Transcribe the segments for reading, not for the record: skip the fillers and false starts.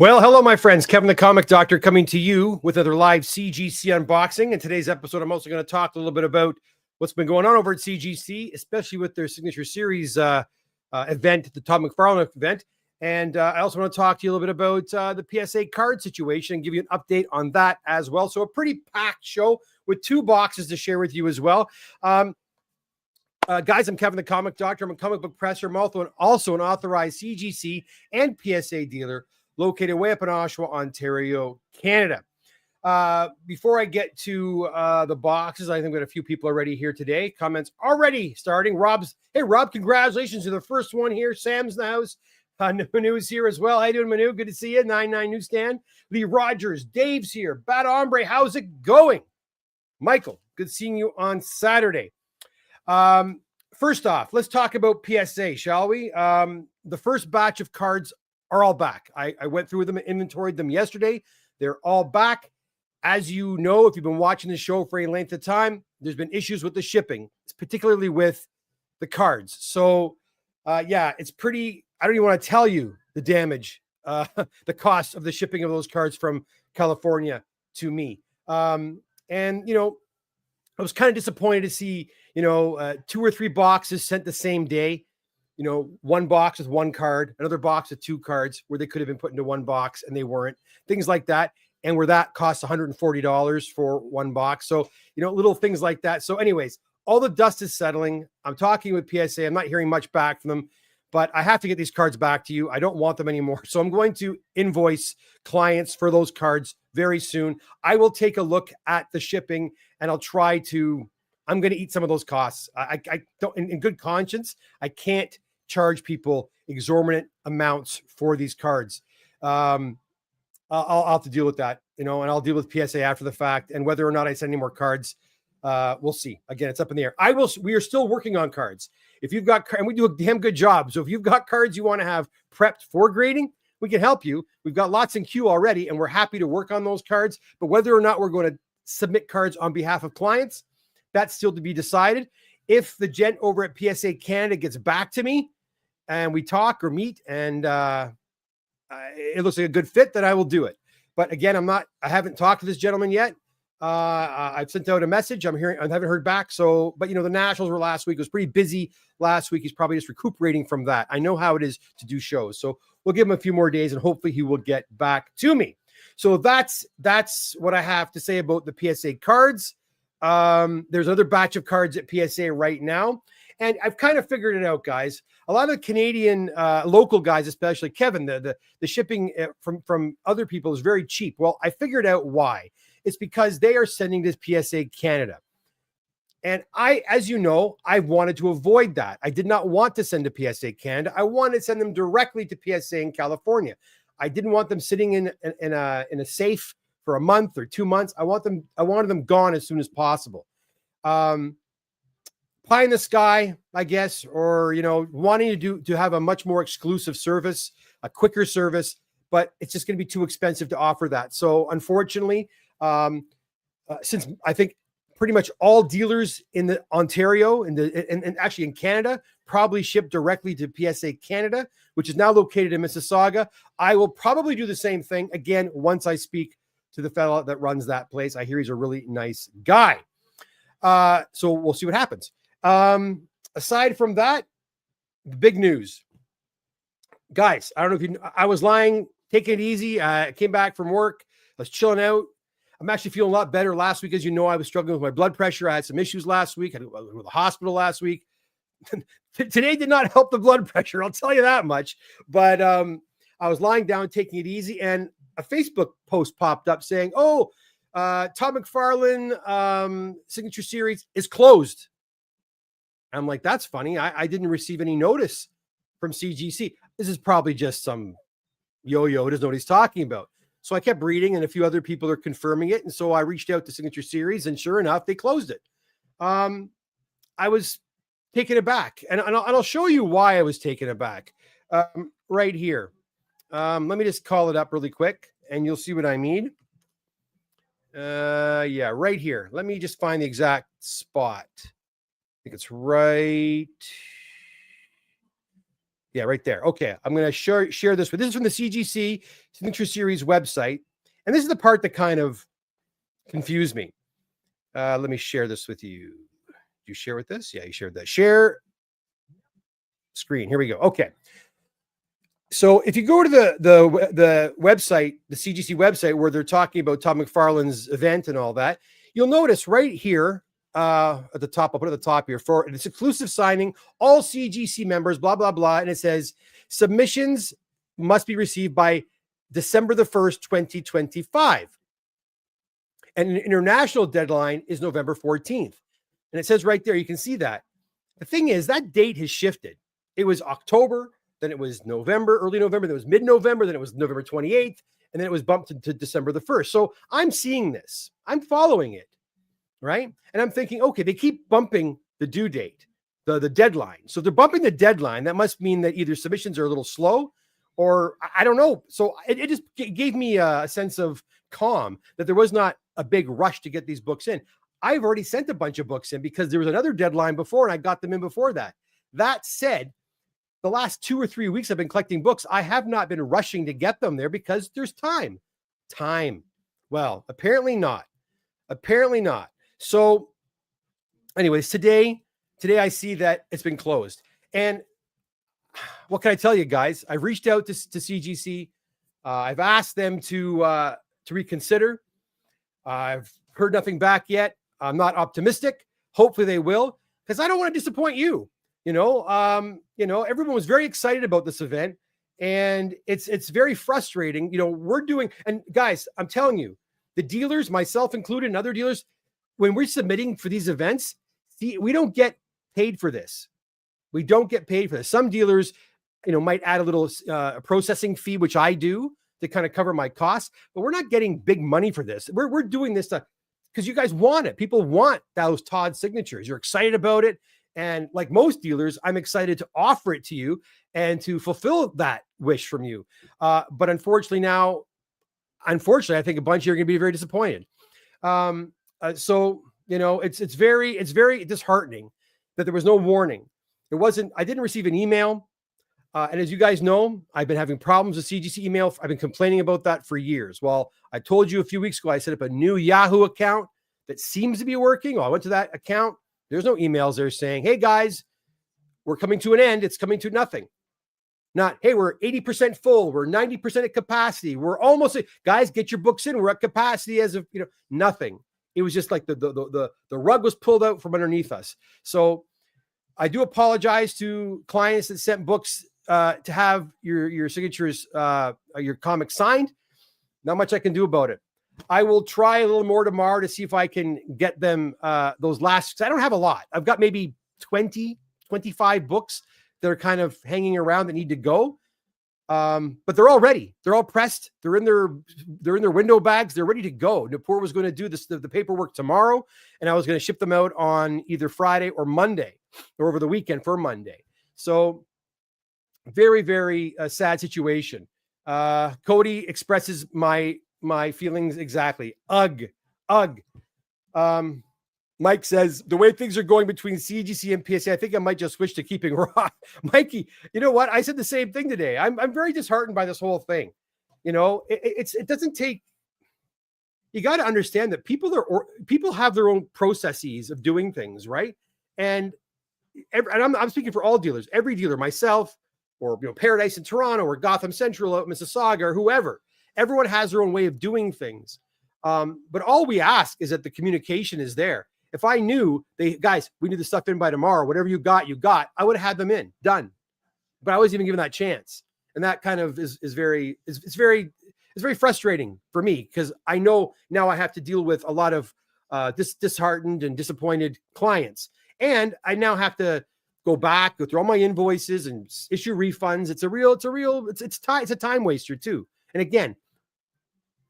Well, hello, my friends. Kevin the Comic Doctor coming to you with another live CGC unboxing. In today's episode, I'm also going to talk a little bit about what's been going on over at CGC, especially with their Signature Series event, the Todd Mcfarlane event. And I also want to talk to you a little bit about the PSA card situation and give you an update on that as well. So a pretty packed show with two boxes to share with you as well. Guys, I'm Kevin the Comic Doctor. I'm a comic book presser. I'm also an authorized CGC and PSA dealer located way up in Oshawa, Ontario, Canada. Before I get to the boxes, I think we got a few people already here today. Comments already starting. Hey, Rob, congratulations. You're the first one here. Sam's in the house. Manu's here as well. How you doing, Manu? Good to see you. 99 Newsstand. Lee Rogers. Dave's here. Bad Hombre, how's it going? Michael, good seeing you on Saturday. First off, let's talk about PSA, shall we? The first batch of cards are all back. I went through them and inventoried them yesterday. They're all back. As you know, if you've been watching the show for any length of time, there's been issues with the shipping, particularly with the cards. So, yeah, it's pretty, I don't even want to tell you the damage, the cost of the shipping of those cards from California to me. And, you know, I was kind of disappointed to see, 2 or 3 boxes sent the same day. One box with one card, another box with 2 cards where they could have been put into one box and they weren't. Things like that. And where that costs $140 for one box. So, little things like that. So anyways, all the dust is settling. I'm talking with PSA. I'm not hearing much back from them, but I have to get these cards back to you. I don't want them anymore. So I'm going to invoice clients for those cards very soon. I will take a look at the shipping and I'm going to eat some of those costs. I don't, in good conscience, I can't charge people exorbitant amounts for these cards. I'll have to deal with that, and I'll deal with PSA after the fact. And whether or not I send any more cards, we'll see. Again, it's up in the air. We are still working on cards. If you've got, and we do a damn good job. So if you've got cards you want to have prepped for grading, we can help you. We've got lots in queue already, and we're happy to work on those cards. But whether or not we're going to submit cards on behalf of clients, that's still to be decided. If the gent over at PSA Canada gets back to me and we talk or meet and it looks like a good fit, then I will do it. But again, I haven't talked to this gentleman yet. I've sent out a message. I haven't heard back. So, but the Nationals were last week. It was pretty busy last week. He's probably just recuperating from that. I know how it is to do shows. So we'll give him a few more days and hopefully he will get back to me. So that's what I have to say about the PSA cards. There's another batch of cards at PSA right now. And I've kind of figured it out, guys. A lot of the Canadian local guys, especially Kevin, the shipping from other people is very cheap. Well, I figured out why. It's because they are sending this PSA Canada. And as you know, I wanted to avoid that. I did not want to send to PSA Canada. I wanted to send them directly to PSA in California. I didn't want them sitting in a safe for a month or 2 months. I wanted them gone as soon as possible. Pie in the sky, I guess, or wanting to have a much more exclusive service, a quicker service, but it's just going to be too expensive to offer that. So unfortunately, since I think pretty much all dealers in the Ontario and actually in Canada probably ship directly to PSA Canada, which is now located in Mississauga, I will probably do the same thing again once I speak to the fella that runs that place. I hear he's a really nice guy. So we'll see what happens. Aside from that, the big news, guys, I don't know if I was lying, taking it easy. I came back from work. I was chilling out. I'm actually feeling a lot better. Last week, as you know, I was struggling with my blood pressure. I had some issues last week. I had to go to the hospital last week. Today did not help the blood pressure. I'll tell you that much. But I was lying down, taking it easy. And a Facebook post popped up saying, Todd Mcfarlane Signature Series is closed. I'm like, that's funny. I didn't receive any notice from CGC. This is probably just some yo-yo who doesn't know what he's talking about. So I kept reading and a few other people are confirming it. And so I reached out to Signature Series and sure enough, they closed it. I was taken aback and I'll show you why I was taken aback right here. Let me just call it up really quick and you'll see what I mean. Yeah, right here. Let me just find the exact spot. I think it's right Yeah, right there. Okay, I'm going to share this. This is from the CGC Signature Series website. And this is the part that kind of confused me. Let me share this with you. Did you share with this? Yeah, you shared that. Share screen. Here we go. Okay. So if you go to the website, the CGC website, where they're talking about Todd McFarlane's event and all that, you'll notice right here at the top, I'll put it at the top here, for it's exclusive signing, all CGC members, blah, blah, blah. And it says submissions must be received by December the 1st, 2025. And an international deadline is November 14th. And it says right there, you can see that. The thing is, that date has shifted. It was October, then it was November, early November, then it was mid-November, then it was November 28th, and then it was bumped to December the 1st. So I'm seeing this. I'm following it, right? And I'm thinking, okay, they keep bumping the due date, the deadline. So if they're bumping the deadline, that must mean that either submissions are a little slow or I don't know. So it just gave me a sense of calm that there was not a big rush to get these books in. I've already sent a bunch of books in because there was another deadline before and I got them in before that. That said, the last 2 or 3 weeks I've been collecting books. I have not been rushing to get them there because there's time. Well, apparently not. So anyways, today I see that it's been closed. And what can I tell you guys? I've reached out to CGC. I've asked them to reconsider. I've heard nothing back yet. I'm not optimistic. Hopefully they will, because I don't want to disappoint you. Everyone was very excited about this event, and it's very frustrating. We're doing, and guys, I'm telling you, the dealers, myself included, and other dealers, when we're submitting for these events, we don't get paid for this. We don't get paid for this. Some dealers, might add a little processing fee, which I do to kind of cover my costs, but we're not getting big money for this. We're doing this because you guys want it. People want those Todd signatures. You're excited about it. And like most dealers, I'm excited to offer it to you and to fulfill that wish from you. But unfortunately, I think a bunch of you are going to be very disappointed. It's very disheartening that there was no warning. I didn't receive an email. And as you guys know, I've been having problems with CGC email. I've been complaining about that for years. Well, I told you a few weeks ago, I set up a new Yahoo account that seems to be working. Well, I went to that account. There's no emails there saying, hey guys, we're coming to an end. It's coming to nothing. Not, hey, we're 80% full. We're 90% at capacity. We're almost, guys, get your books in. We're at capacity as of, nothing. It was just like the rug was pulled out from underneath us. So I do apologize to clients that sent books to have your signatures, your comics signed. Not much I can do about it. I will try a little more tomorrow to see if I can get them those last. I don't have a lot. I've got maybe 20, 25 books that are kind of hanging around that need to go. But they're all ready. They're all pressed. They're in their window bags. They're ready to go. Napur was going to do the paperwork tomorrow, and I was going to ship them out on either Friday or Monday or over the weekend for Monday. So very, very sad situation. Cody expresses my feelings exactly. Ugh. Mike says, the way things are going between CGC and PSA, I think I might just switch to keeping raw. Mikey, you know what? I said the same thing today. I'm very disheartened by this whole thing. It doesn't take, you got to understand that people have their own processes of doing things, right? And I'm speaking for all dealers, every dealer, myself, or Paradise in Toronto, or Gotham Central out in Mississauga, or whoever. Everyone has their own way of doing things. But all we ask is that the communication is there. If I knew guys, we need the stuff in by tomorrow, whatever you got, I would have had them in, done. But I wasn't even given that chance. And that kind of is very frustrating for me, because I know now I have to deal with a lot of disheartened and disappointed clients. And I now have to go through all my invoices and issue refunds. It's a time waster too. And again,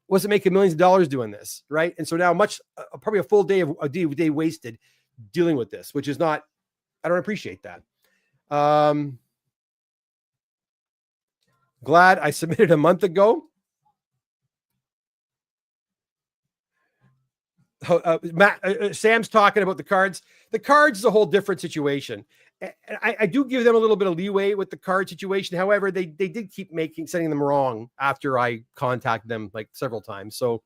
wasn't making millions of dollars doing this, right? And so now probably a full day day wasted dealing with this, which is not, I don't appreciate that. Glad I submitted a month ago. Sam's talking about the cards. The cards is a whole different situation. And I do give them a little bit of leeway with the card situation. However, they did keep sending them wrong after I contacted them like several times. So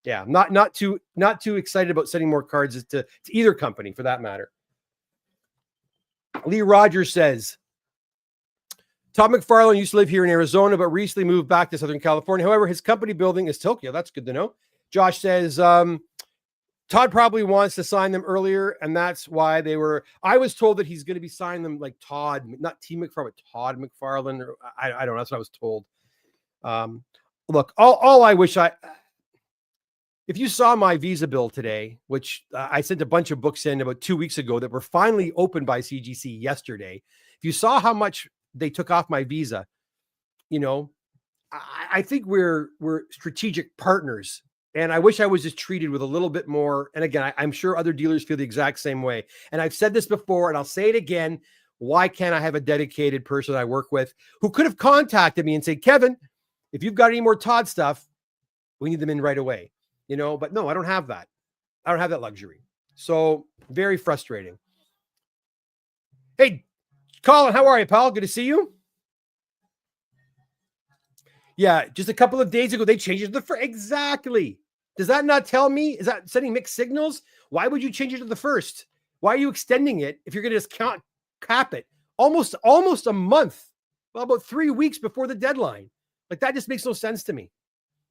yeah, not too excited about sending more cards to either company for that matter. Lee Rogers says, Todd Mcfarlane used to live here in Arizona, but recently moved back to Southern California. However, his company building is Tokyo. That's good to know. Josh says, Todd probably wants to sign them earlier, and that's why they were. I was told that he's going to be signing them like Todd, not T. McFarlane, but Todd McFarlane. Or I don't know. That's what I was told. Look, all I wish if you saw my visa bill today, which I sent a bunch of books in about 2 weeks ago that were finally opened by CGC yesterday. If you saw how much they took off my visa, I think we're strategic partners. And I wish I was just treated with a little bit more. And again, I'm sure other dealers feel the exact same way. And I've said this before, and I'll say it again. Why can't I have a dedicated person I work with who could have contacted me and say, Kevin, if you've got any more Todd stuff, we need them in right away. But no, I don't have that. I don't have that luxury. So very frustrating. Hey, Colin, how are you, pal? Good to see you. Yeah, just a couple of days ago, they changed it to the first. Exactly. Does that not tell me? Is that sending mixed signals? Why would you change it to the first? Why are you extending it if you're going to just cap it? Almost a month. Well, about 3 weeks before the deadline. Like, that just makes no sense to me.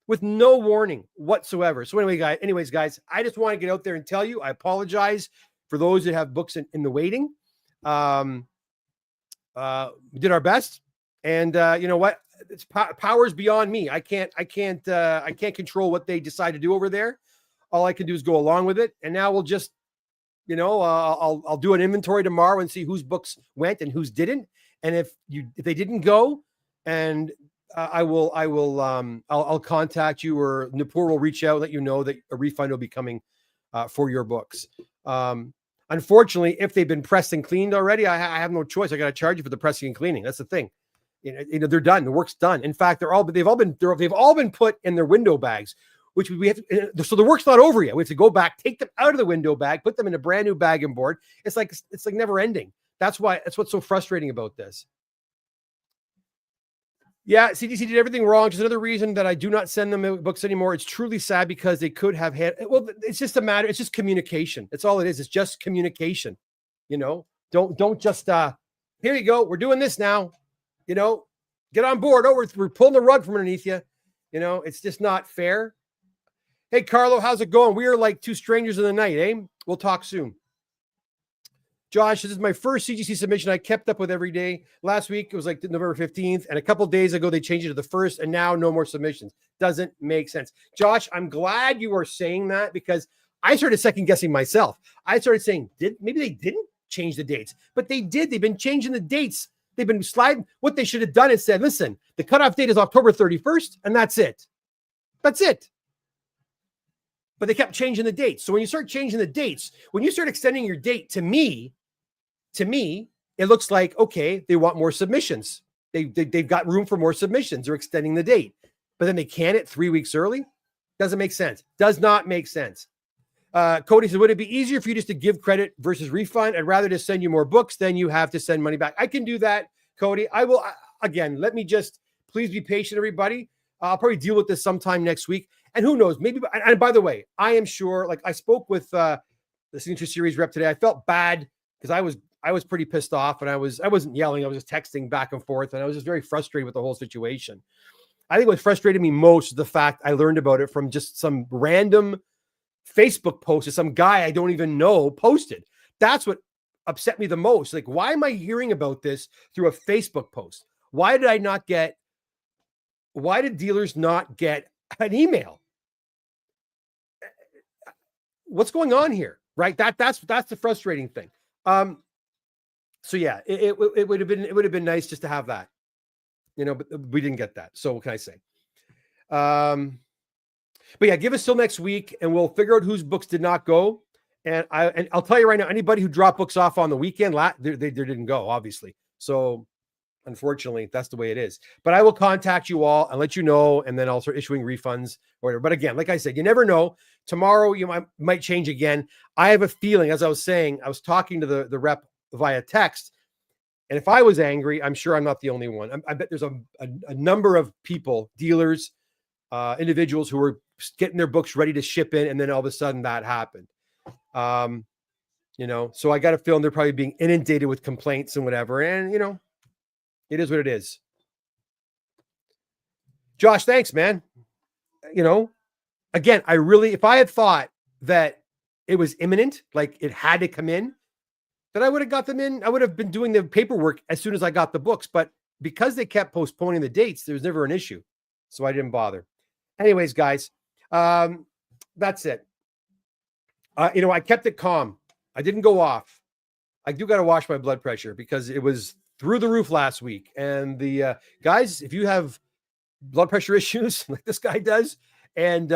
With no warning whatsoever. So anyways, guys, I just want to get out there and tell you, I apologize for those that have books in the waiting. We did our best. And you know what? It's powers beyond me. I can't control what they decide to do over there. All I can do is go along with it. And now we'll just, I'll do an inventory tomorrow and see whose books went and whose didn't. And if they didn't go, and I'll contact you, or Nipur will reach out and let you know that a refund will be coming for your books. Unfortunately, if they've been pressed and cleaned already, I have no choice. I got to charge you for the pressing and cleaning. That's the thing. They're done. The work's done. In fact, they've all been put in their window bags, which we have to, so the work's not over yet. We have to go back, take them out of the window bag, put them in a brand new bag and board. It's like never ending. That's what's so frustrating about this. Yeah, CDC did everything wrong. Just another reason that I do not send them books anymore. It's truly sad because they could have had, well, it's just a matter. It's just communication. That's all it is. It's just communication. Don't just, here you go. We're doing this now. Get on board. Oh, we're pulling the rug from underneath you. It's just not fair. Hey, Carlo, how's it going? We are like two strangers in the night, eh? We'll talk soon. Josh, this is my first CGC submission I kept up with every day. Last week, it was like November 15th. And a couple days ago, they changed it to the 1st. And now no more submissions. Doesn't make sense. Josh, I'm glad you are saying that, because I started second guessing myself. I started saying, maybe they didn't change the dates, but they did. They've been changing the dates. They've been sliding. What they should have done is said, listen, the cutoff date is October 31st, and that's it. That's it. But they kept changing the dates. So when you start changing the dates, when you start extending your date, to me, it looks like, okay, they want more submissions. They've got room for more submissions. They're extending the date. But then they can it 3 weeks early? Doesn't make sense. Does not make sense. Cody said, would it be easier for you just to give credit versus refund? I'd rather just send you more books than you have to send money back. I can do that, Cody. I will. Again, let me just, please be patient, everybody. I'll probably deal with this sometime next week. And who knows, maybe, and by the way, I am sure, like I spoke with the Signature Series rep today. I felt bad because I was pretty pissed off, and I wasn't yelling. I was just texting back and forth, and I was just very frustrated with the whole situation. I think what frustrated me most is the fact I learned about it from just some random Facebook post that some guy I don't even know posted. That's what upset me the most. Like, why am I hearing about this through a Facebook post? Why did dealers not get an email? What's going on here? Right? That's the frustrating thing. So yeah, it would have been nice just to have that, but we didn't get that. So what can I say? But yeah, give us till next week and we'll figure out whose books did not go. And I'll tell you right now, anybody who dropped books off on the weekend, they didn't go, obviously. So unfortunately, that's the way it is. But I will contact you all and let you know, and then I'll start issuing refunds or whatever. But again, like I said, you never know. Tomorrow you might change again. I have a feeling, as I was saying, I was talking to the rep via text. And if I was angry, I'm sure I'm not the only one. I bet there's a number of people, dealers, individuals who were getting their books ready to ship in, and then all of a sudden that happened. So I got a feeling they're probably being inundated with complaints and whatever. And, it is what it is. Josh, thanks, man. Again, if I had thought that it was imminent, like it had to come in, then I would have got them in. I would have been doing the paperwork as soon as I got the books. But because they kept postponing the dates, there was never an issue. So I didn't bother. Anyways, guys, that's it. I kept it calm. I didn't go off. I do got to watch my blood pressure because it was through the roof last week. And the guys, if you have blood pressure issues like this guy does, and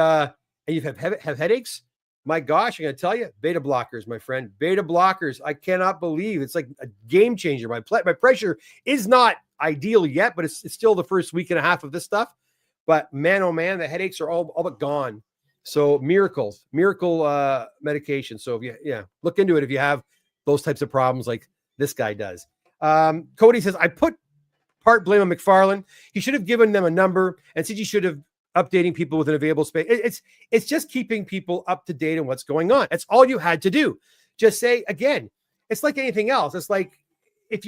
you have headaches, my gosh, I'm going to tell you, beta blockers, my friend, beta blockers. I cannot believe it's like a game changer. My pressure is not ideal yet, but it's still the first week and a half of this stuff. But man, oh man, the headaches are all but gone. So miracle medication. So if you look into it if you have those types of problems like this guy does. Cody says, I put part blame on Mcfarlane. He should have given them a number, and CG should have updating people with an available space. It's just keeping people up to date on what's going on. That's all you had to do. Just say, again, it's like anything else. It's like it's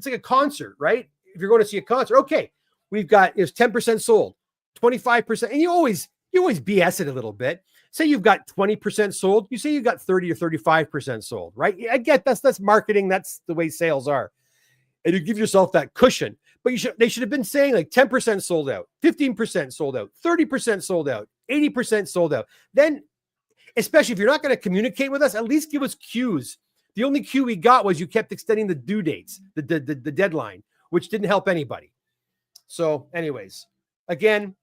like a concert, right? If you're going to see a concert, okay, we've got 10% sold, 25%, and you always BS it a little bit. Say you've got 20% sold, you say you've got 30 or 35% sold, right? I get that's marketing, that's the way sales are. And you give yourself that cushion. But they should have been saying like 10% sold out, 15% sold out, 30% sold out, 80% sold out. Then, especially if you're not going to communicate with us, at least give us cues. The only cue we got was you kept extending the due dates, the deadline, which didn't help anybody. So anyways, again,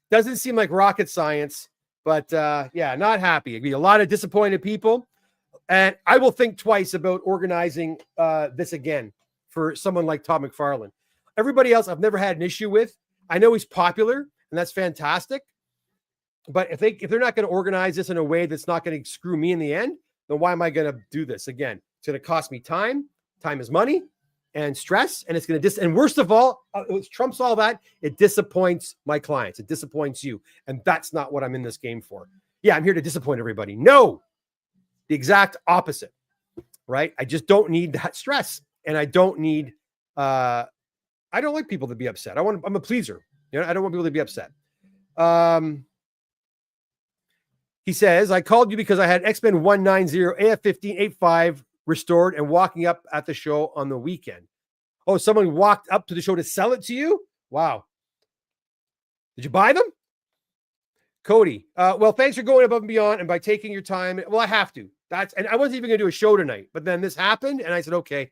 doesn't seem like rocket science, but not happy. It'd be a lot of disappointed people. And I will think twice about organizing this again for someone like Todd Mcfarlane. Everybody else I've never had an issue with. I know he's popular, and that's fantastic. But if they're not going to organize this in a way that's not going to screw me in the end, then why am I going to do this again? It's going to cost me time. Time is money and stress, and it's going to and worst of all, it trumps all that. It disappoints my clients. It disappoints you, and that's not what I'm in this game for. Yeah, I'm here to disappoint everybody. No, the exact opposite, right? I just don't need that stress. And I don't need, I don't like people to be upset. I'm a pleaser. I don't want people to be upset. He says, I called you because I had X-Men 190 AF1585 restored and walking up at the show on the weekend. Oh, someone walked up to the show to sell it to you? Wow. Did you buy them? Cody, well, thanks for going above and beyond and by taking your time. Well, I have to. And I wasn't even going to do a show tonight, but then this happened and I said, okay.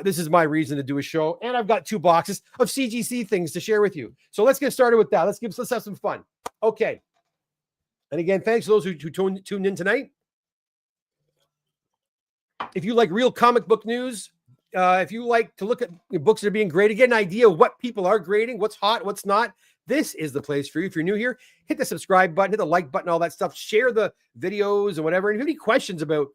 This is my reason to do a show, and I've got 2 boxes of CGC things to share with you. So let's get started with that. Let's have some fun. Okay. And again, thanks to those who tuned in tonight. If you like real comic book news, if you like to look at books that are being graded, get an idea of what people are grading, what's hot, what's not, this is the place for you. If you're new here, hit the subscribe button, hit the like button, all that stuff. Share the videos and whatever. And if you have any questions about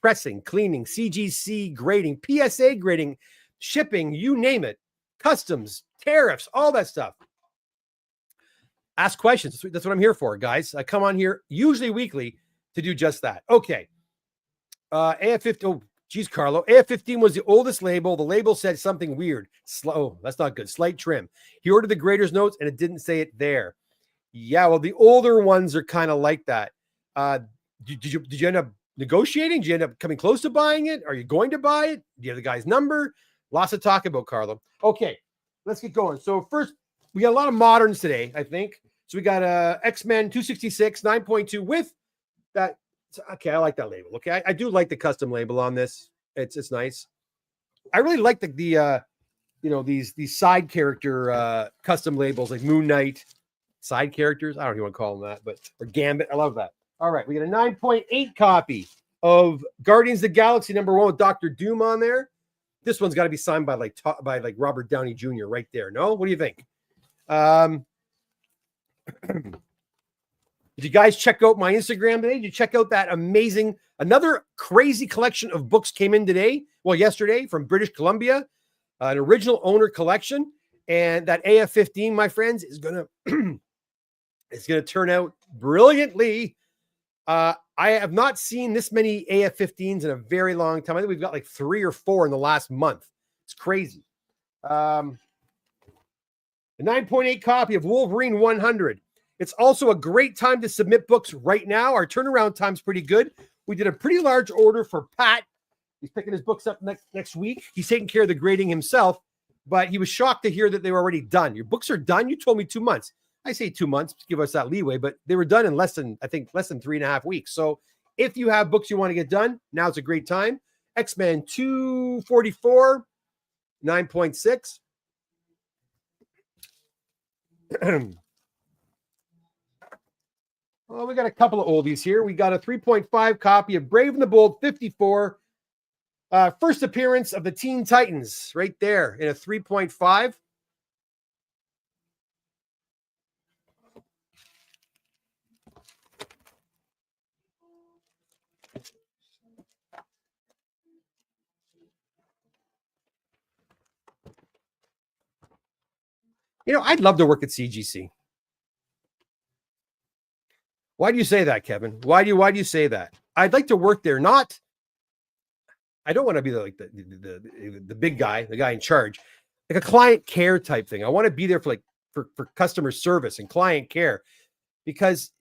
pressing, cleaning, CGC grading, PSA grading, shipping, you name it, customs, tariffs, all that stuff. Ask questions. That's what I'm here for, guys. I come on here usually weekly to do just that. Okay. AF15. Oh, geez, Carlo. AF15 was the oldest label. The label said something weird. That's not good. Slight trim. He ordered the grader's notes and it didn't say it there. Yeah, well, the older ones are kind of like that. Did you end up negotiating? Did you end up coming close to buying it? Are you going to buy it? Do you have the guy's number? Lots to talk about, Carlo. Okay, let's get going. So first, we got a lot of moderns today, I think. So we got X-Men 266, 9.2 with that. Okay, I like that label. Okay, I do like the custom label on this. It's nice. I really like the these side character custom labels like Moon Knight side characters. I don't know if you want to call them that, or Gambit. I love that. All right, we got a 9.8 copy of Guardians of the Galaxy #1 with Dr. Doom on there. This one's got to be signed by like Robert Downey Jr. right there. No, what do you think? Did you guys check out my Instagram today? Did you check out that amazing, another crazy collection of books came in today? Well, yesterday from British Columbia, an original owner collection. And that AF-15, my friends, is going to turn out brilliantly. I have not seen this many AF-15s in a very long time. I think we've got like 3 or 4 in the last month. It's crazy. A 9.8 copy of Wolverine 100. It's also a great time to submit books right now. Our turnaround time's pretty good. We did a pretty large order for Pat. He's picking his books up next week. He's taking care of the grading himself, but he was shocked to hear that they were already done. Your books are done? You told me 2 months. I say 2 months to give us that leeway, but they were done in less than 3.5 weeks. So if you have books you want to get done, now's a great time. X-Men 244, 9.6. Well, we got a couple of oldies here. We got a 3.5 copy of Brave and the Bold 54. First appearance of the Teen Titans right there in a 3.5. You know, I'd love to work at CGC. Why do you say that, Kevin? Why do you say that? I'd like to work there. I don't want to be the big guy, the guy in charge, like a client care type thing. I want to be there for customer service and client care, because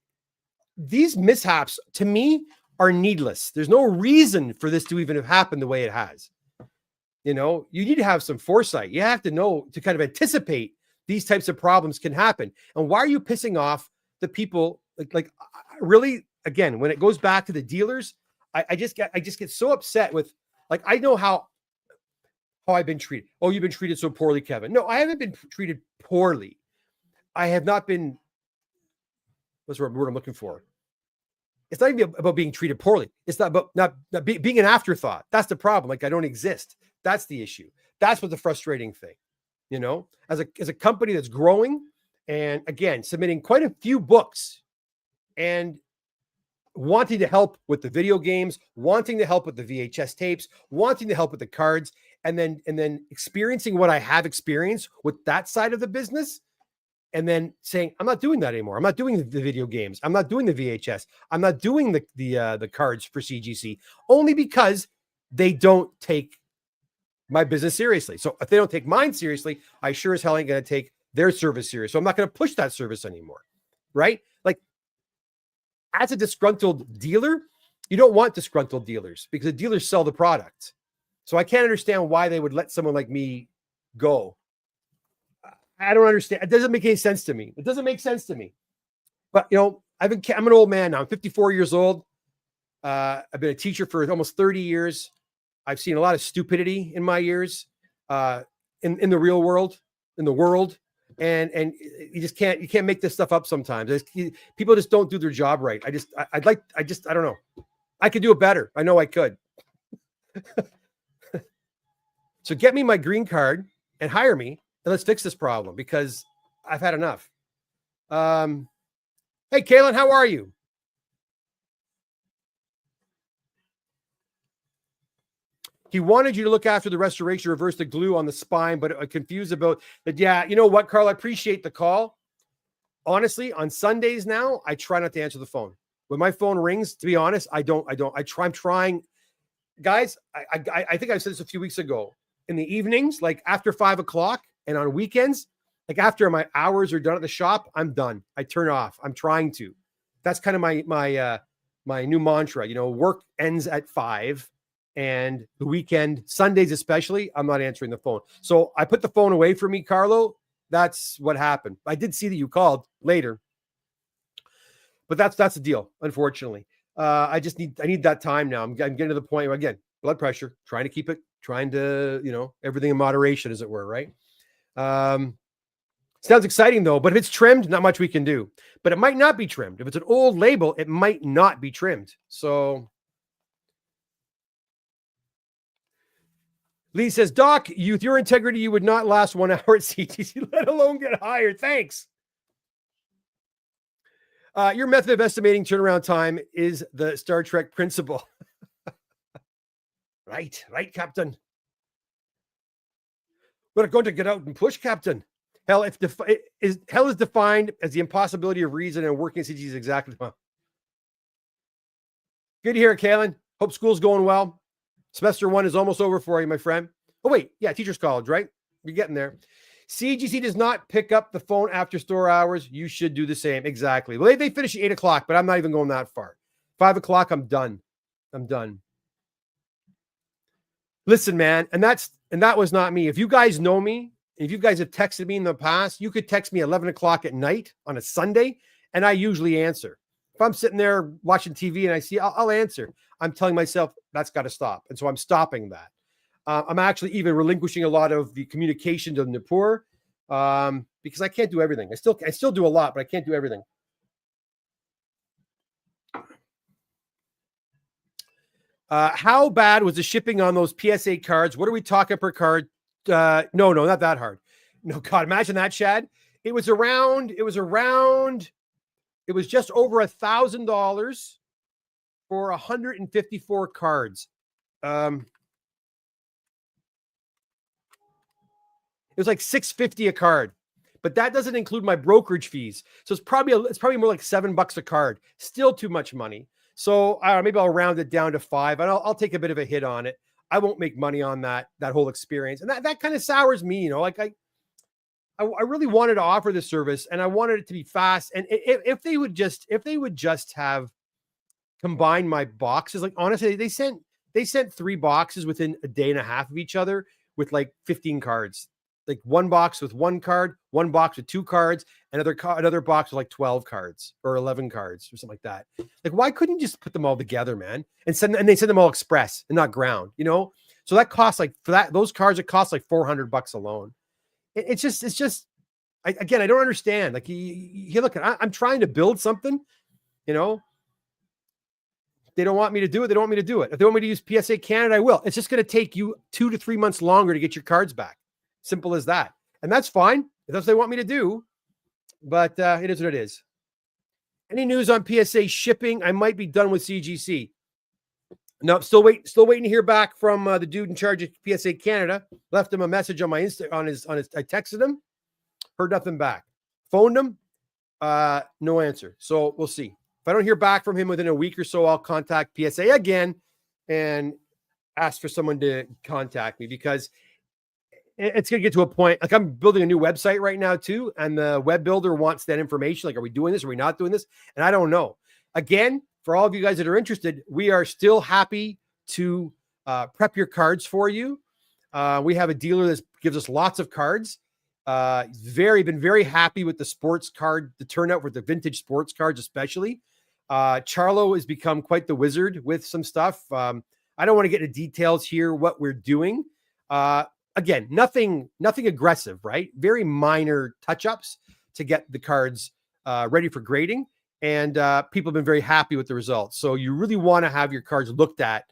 these mishaps to me are needless. There's no reason for this to even have happened the way it has. You know, you need to have some foresight. You have to know to kind of anticipate these types of problems can happen. And why are you pissing off the people? Like really, again, when it goes back to the dealers, I just get so upset with, like, I know how I've been treated. Oh, you've been treated so poorly, Kevin. No, I haven't been treated poorly. I have not been, what's the word I'm looking for? It's not even about being treated poorly. It's not about not being an afterthought. That's the problem. Like, I don't exist. That's the issue. That's what the frustrating thing, you know, as a company that's growing and, again, submitting quite a few books and wanting to help with the video games, wanting to help with the VHS tapes, wanting to help with the cards, and then experiencing what I have experienced with that side of the business, and then saying, I'm not doing that anymore. I'm not doing the video games. I'm not doing the VHS. I'm not doing the cards for CGC, only because they don't take my business seriously. So if they don't take mine seriously, I sure as hell ain't going to take their service serious. So I'm not going to push that service anymore, right? Like, as a disgruntled dealer, you don't want disgruntled dealers, because the dealers sell the product. So I can't understand why they would let someone like me go. I don't understand. It doesn't make any sense to me. It doesn't make sense to me. But, you know, I'm an old man now. I'm 54 years old. I've been a teacher for almost 30 years. I've seen a lot of stupidity in my years, in the real world, in the world. And you can't make this stuff up sometimes. People just don't do their job right. I don't know. I could do it better. I know I could. So get me my green card and hire me, and let's fix this problem, because I've had enough. Hey, Kaylin, how are you? He wanted you to look after the restoration, reverse the glue on the spine, but confused about that. Yeah, you know what, Carl? I appreciate the call. Honestly, on Sundays now, I try not to answer the phone. When my phone rings, to be honest, I'm trying. Guys, I think I said this a few weeks ago. In the evenings, like after 5 o'clock, and on weekends, like after my hours are done at the shop, I'm done. I turn off. I'm trying to. That's kind of my new mantra. You know, work ends at 5. And the weekend, Sundays especially, I'm not answering the phone. So I put the phone away from me, Carlo. That's what happened. I did see that you called later, but that's the deal. Unfortunately, I need that time now. I'm getting to the point where, again, blood pressure, trying to keep it, trying to, you know, everything in moderation, as it were, right? Sounds exciting though, but if it's trimmed, not much we can do. But it might not be trimmed. If it's an old label, it might not be trimmed. So. Lee says, Doc, with your integrity, you would not last 1 hour at CTC, let alone get hired. Thanks. Your method of estimating turnaround time is the Star Trek principle. Right, Captain. We're going to get out and push, Captain. Hell, hell is defined as the impossibility of reason, and working CG is exactly well. Good to hear it, Kalen. Hope school's going well. Semester 1 is almost over for you, my friend. Oh, wait. Yeah, teacher's college, right? You're getting there. CGC does not pick up the phone after store hours. You should do the same. Exactly. Well, they finish at 8 o'clock, but I'm not even going that far. 5 o'clock, I'm done. Listen, man, and that was not me. If you guys know me, if you guys have texted me in the past, you could text me 11 o'clock at night on a Sunday, and I usually answer. If I'm sitting there watching TV and I see, I'll answer. I'm telling myself that's got to stop. And so I'm stopping that. I'm actually even relinquishing a lot of the communication to Nipur because I can't do everything. I still do a lot, but I can't do everything. How bad was the shipping on those PSA cards? What are we talking per card? No, not that hard. No, God, imagine that, Chad. It was just over $1,000 for 154 cards. It was like $650 a card, but that doesn't include my brokerage fees. So it's probably more like $7 a card. Still too much money. So maybe I'll round it down to $5, and I'll take a bit of a hit on it. I won't make money on that whole experience, and that kind of sours me. You know, like I really wanted to offer this service, and I wanted it to be fast. And if they would just have combined my boxes, like honestly, they sent 3 boxes within a day and a half of each other with like 15 cards. Like one box with 1 card, one box with 2 cards, another box with like 12 cards or 11 cards or something like that. Like, why couldn't you just put them all together, man? And they send them all express and not ground, you know? So that costs like, for those cards, it costs like $400 alone. It's just, I don't understand. Like, you look, I'm trying to build something, you know? They don't want me to do it. They don't want me to do it. If they want me to use PSA Canada, I will. It's just going to take you 2 to 3 months longer to get your cards back. Simple as that. And that's fine if that's what they want me to do. But it is what it is. Any news on PSA shipping? I might be done with CGC. No, still waiting to hear back from the dude in charge of PSA Canada. Left him a message on my on his. I texted him. Heard nothing back. Phoned him. No answer. So we'll see. If I don't hear back from him within a week or so, I'll contact PSA again and ask for someone to contact me, because it's going to get to a point. Like, I'm building a new website right now too, and the web builder wants that information. Like, are we doing this? Are we not doing this? And I don't know. Again, for all of you guys that are interested, we are still happy to prep your cards for you. We have a dealer that gives us lots of cards. Been very happy with the sports card, the turnout with the vintage sports cards, especially. Charlo has become quite the wizard with some stuff. I don't want to get into details here, what we're doing. Again, nothing aggressive, right? Very minor touch-ups to get the cards ready for grading. And people have been very happy with the results. So you really want to have your cards looked at,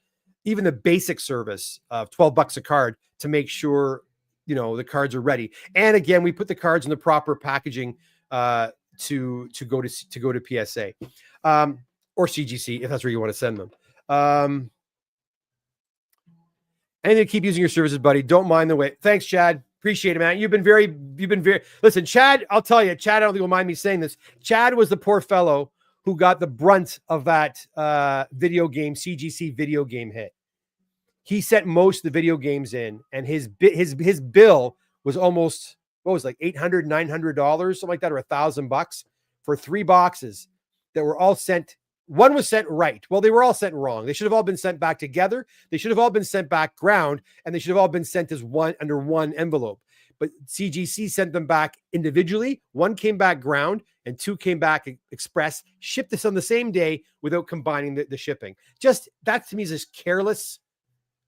even the basic service of $12 a card, to make sure, you know, the cards are ready. And again, we put the cards in the proper packaging to go to PSA or CGC, if that's where you want to send them. And to keep using your services, buddy. Don't mind the wait. Thanks, Chad. Appreciate it, man. You've been very. Listen, Chad, I'll tell you, Chad, I don't think you'll mind me saying this. Chad was the poor fellow who got the brunt of that CGC video game hit. He sent most of the video games in, and his bill was almost, what was it, like $800, $900, something like that, or $1,000 for 3 boxes that were all sent. One was sent right. Well, they were all sent wrong. They should have all been sent back together. They should have all been sent back ground, and they should have all been sent as one under one envelope. But CGC sent them back individually. 1 came back ground, and 2 came back express. Shipped this on the same day without combining the shipping. Just that to me is just careless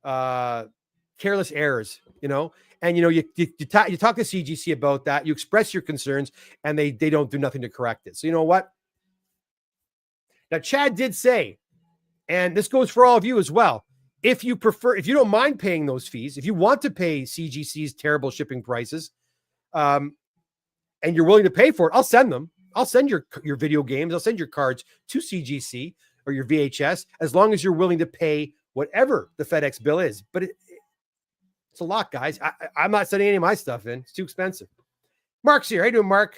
errors, you know. And you know, you talk to CGC about that. You express your concerns, and they don't do nothing to correct it. So you know what? Now, Chad did say, and this goes for all of you as well, if you don't mind paying those fees, if you want to pay CGC's terrible shipping prices, and you're willing to pay for it, I'll send them. I'll send your video games. I'll send your cards to CGC or your VHS as long as you're willing to pay whatever the FedEx bill is. But it's a lot, guys. I'm not sending any of my stuff in. It's too expensive. Mark's here. How you doing, Mark?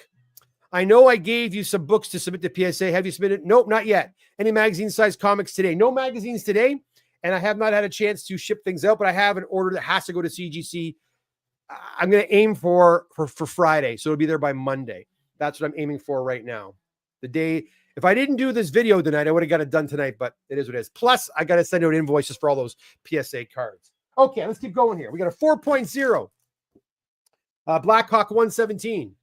I know I gave you some books to submit to PSA. Have you submitted? Nope, not yet. Any magazine-sized comics today? No magazines today, and I have not had a chance to ship things out, but I have an order that has to go to CGC. I'm going to aim for Friday, so it'll be there by Monday. That's what I'm aiming for right now. The day, if I didn't do this video tonight, I would have got it done tonight, but it is what it is. Plus, I got to send out invoices for all those PSA cards. Okay, let's keep going here. We got a 4.0. Blackhawk 117.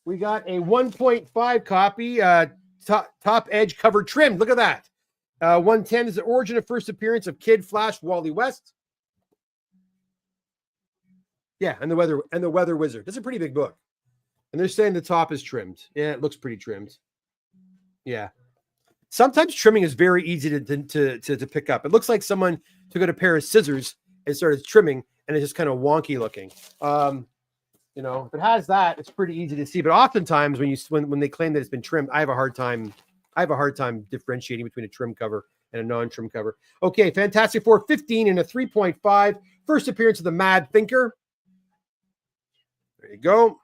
We got a 1.5 copy, top edge cover trimmed. Look at that. 110 is the origin of first appearance of Kid, Flash, Wally West. Yeah, and the Weather Wizard. That's a pretty big book. And they're saying the top is trimmed. Yeah, it looks pretty trimmed. Yeah. Sometimes trimming is very easy to pick up. It looks like someone took out a pair of scissors and started trimming, and it's just kind of wonky looking. You know, if it has that, it's pretty easy to see. But oftentimes when they claim that it's been trimmed, I have a hard time differentiating between a trim cover and a non-trim cover. Okay, Fantastic Four 15 and a 3.5. First appearance of the Mad Thinker. There you go.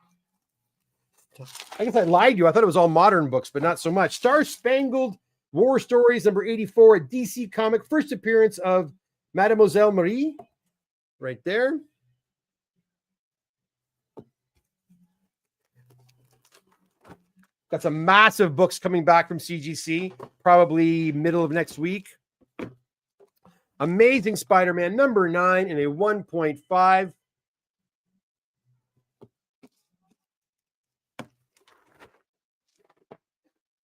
I guess I lied to you. I thought it was all modern books, but not so much. Star Spangled War Stories, number 84, a DC comic. First appearance of Mademoiselle Marie. Right there. Got some massive books coming back from CGC, probably middle of next week. Amazing Spider-Man, number 9 in a 1.5.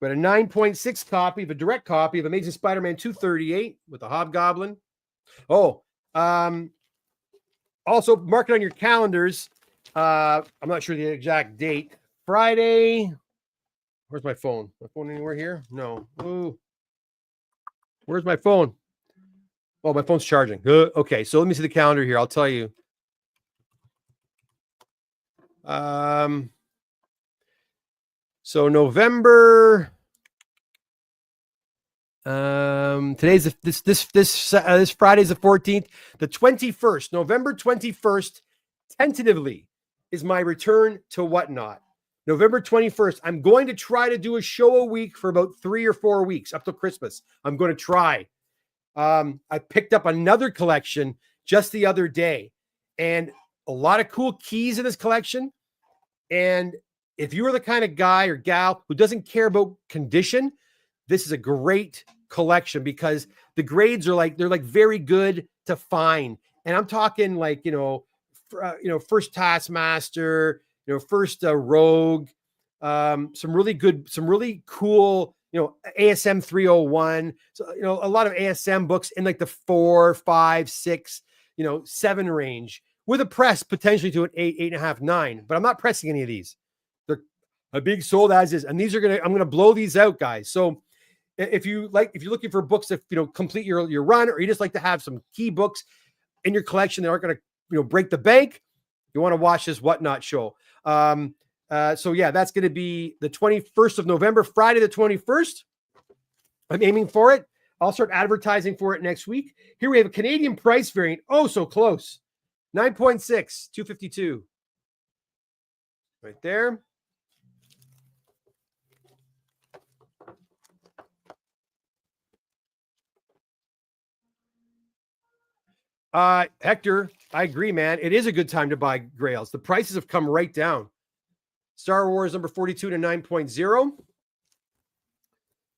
But a 9.6 copy of a direct copy of Amazing Spider-Man 238 with a Hobgoblin. Oh, also mark it on your calendars. I'm not sure the exact date. Friday. Where's my phone? My phone anywhere here? No. Ooh. Where's my phone? Oh, my phone's charging. Okay, so let me see the calendar here. I'll tell you. So November. Today's this Friday's the 14th. The 21st, November 21st, tentatively is my return to Whatnot. November 21st, I'm going to try to do a show a week for about 3 or 4 weeks up till Christmas. I'm going to try. I picked up another collection just the other day, and a lot of cool keys in this collection. And if you are the kind of guy or gal who doesn't care about condition, this is a great collection because the grades are they're very good to find. And I'm talking first Taskmaster, first Rogue, some really cool, ASM 301. So, a lot of ASM books in like the 4, 5, 6, 7 range with a press potentially to an 8, 8.5, 9. But I'm not pressing any of these. They're a big sold as is. And I'm going to blow these out, guys. So if you're looking for books that, complete your run, or you just like to have some key books in your collection that aren't going to, break the bank, you want to watch this Whatnot show. So yeah, that's going to be the 21st of November, Friday the 21st. I'm aiming for it. I'll start advertising for it next week. Here we have a Canadian price variant. Oh, so close. 9.6, 252. Right there. Hector, I agree, man. It is a good time to buy Grails. The prices have come right down. Star Wars number 42 to 9.0.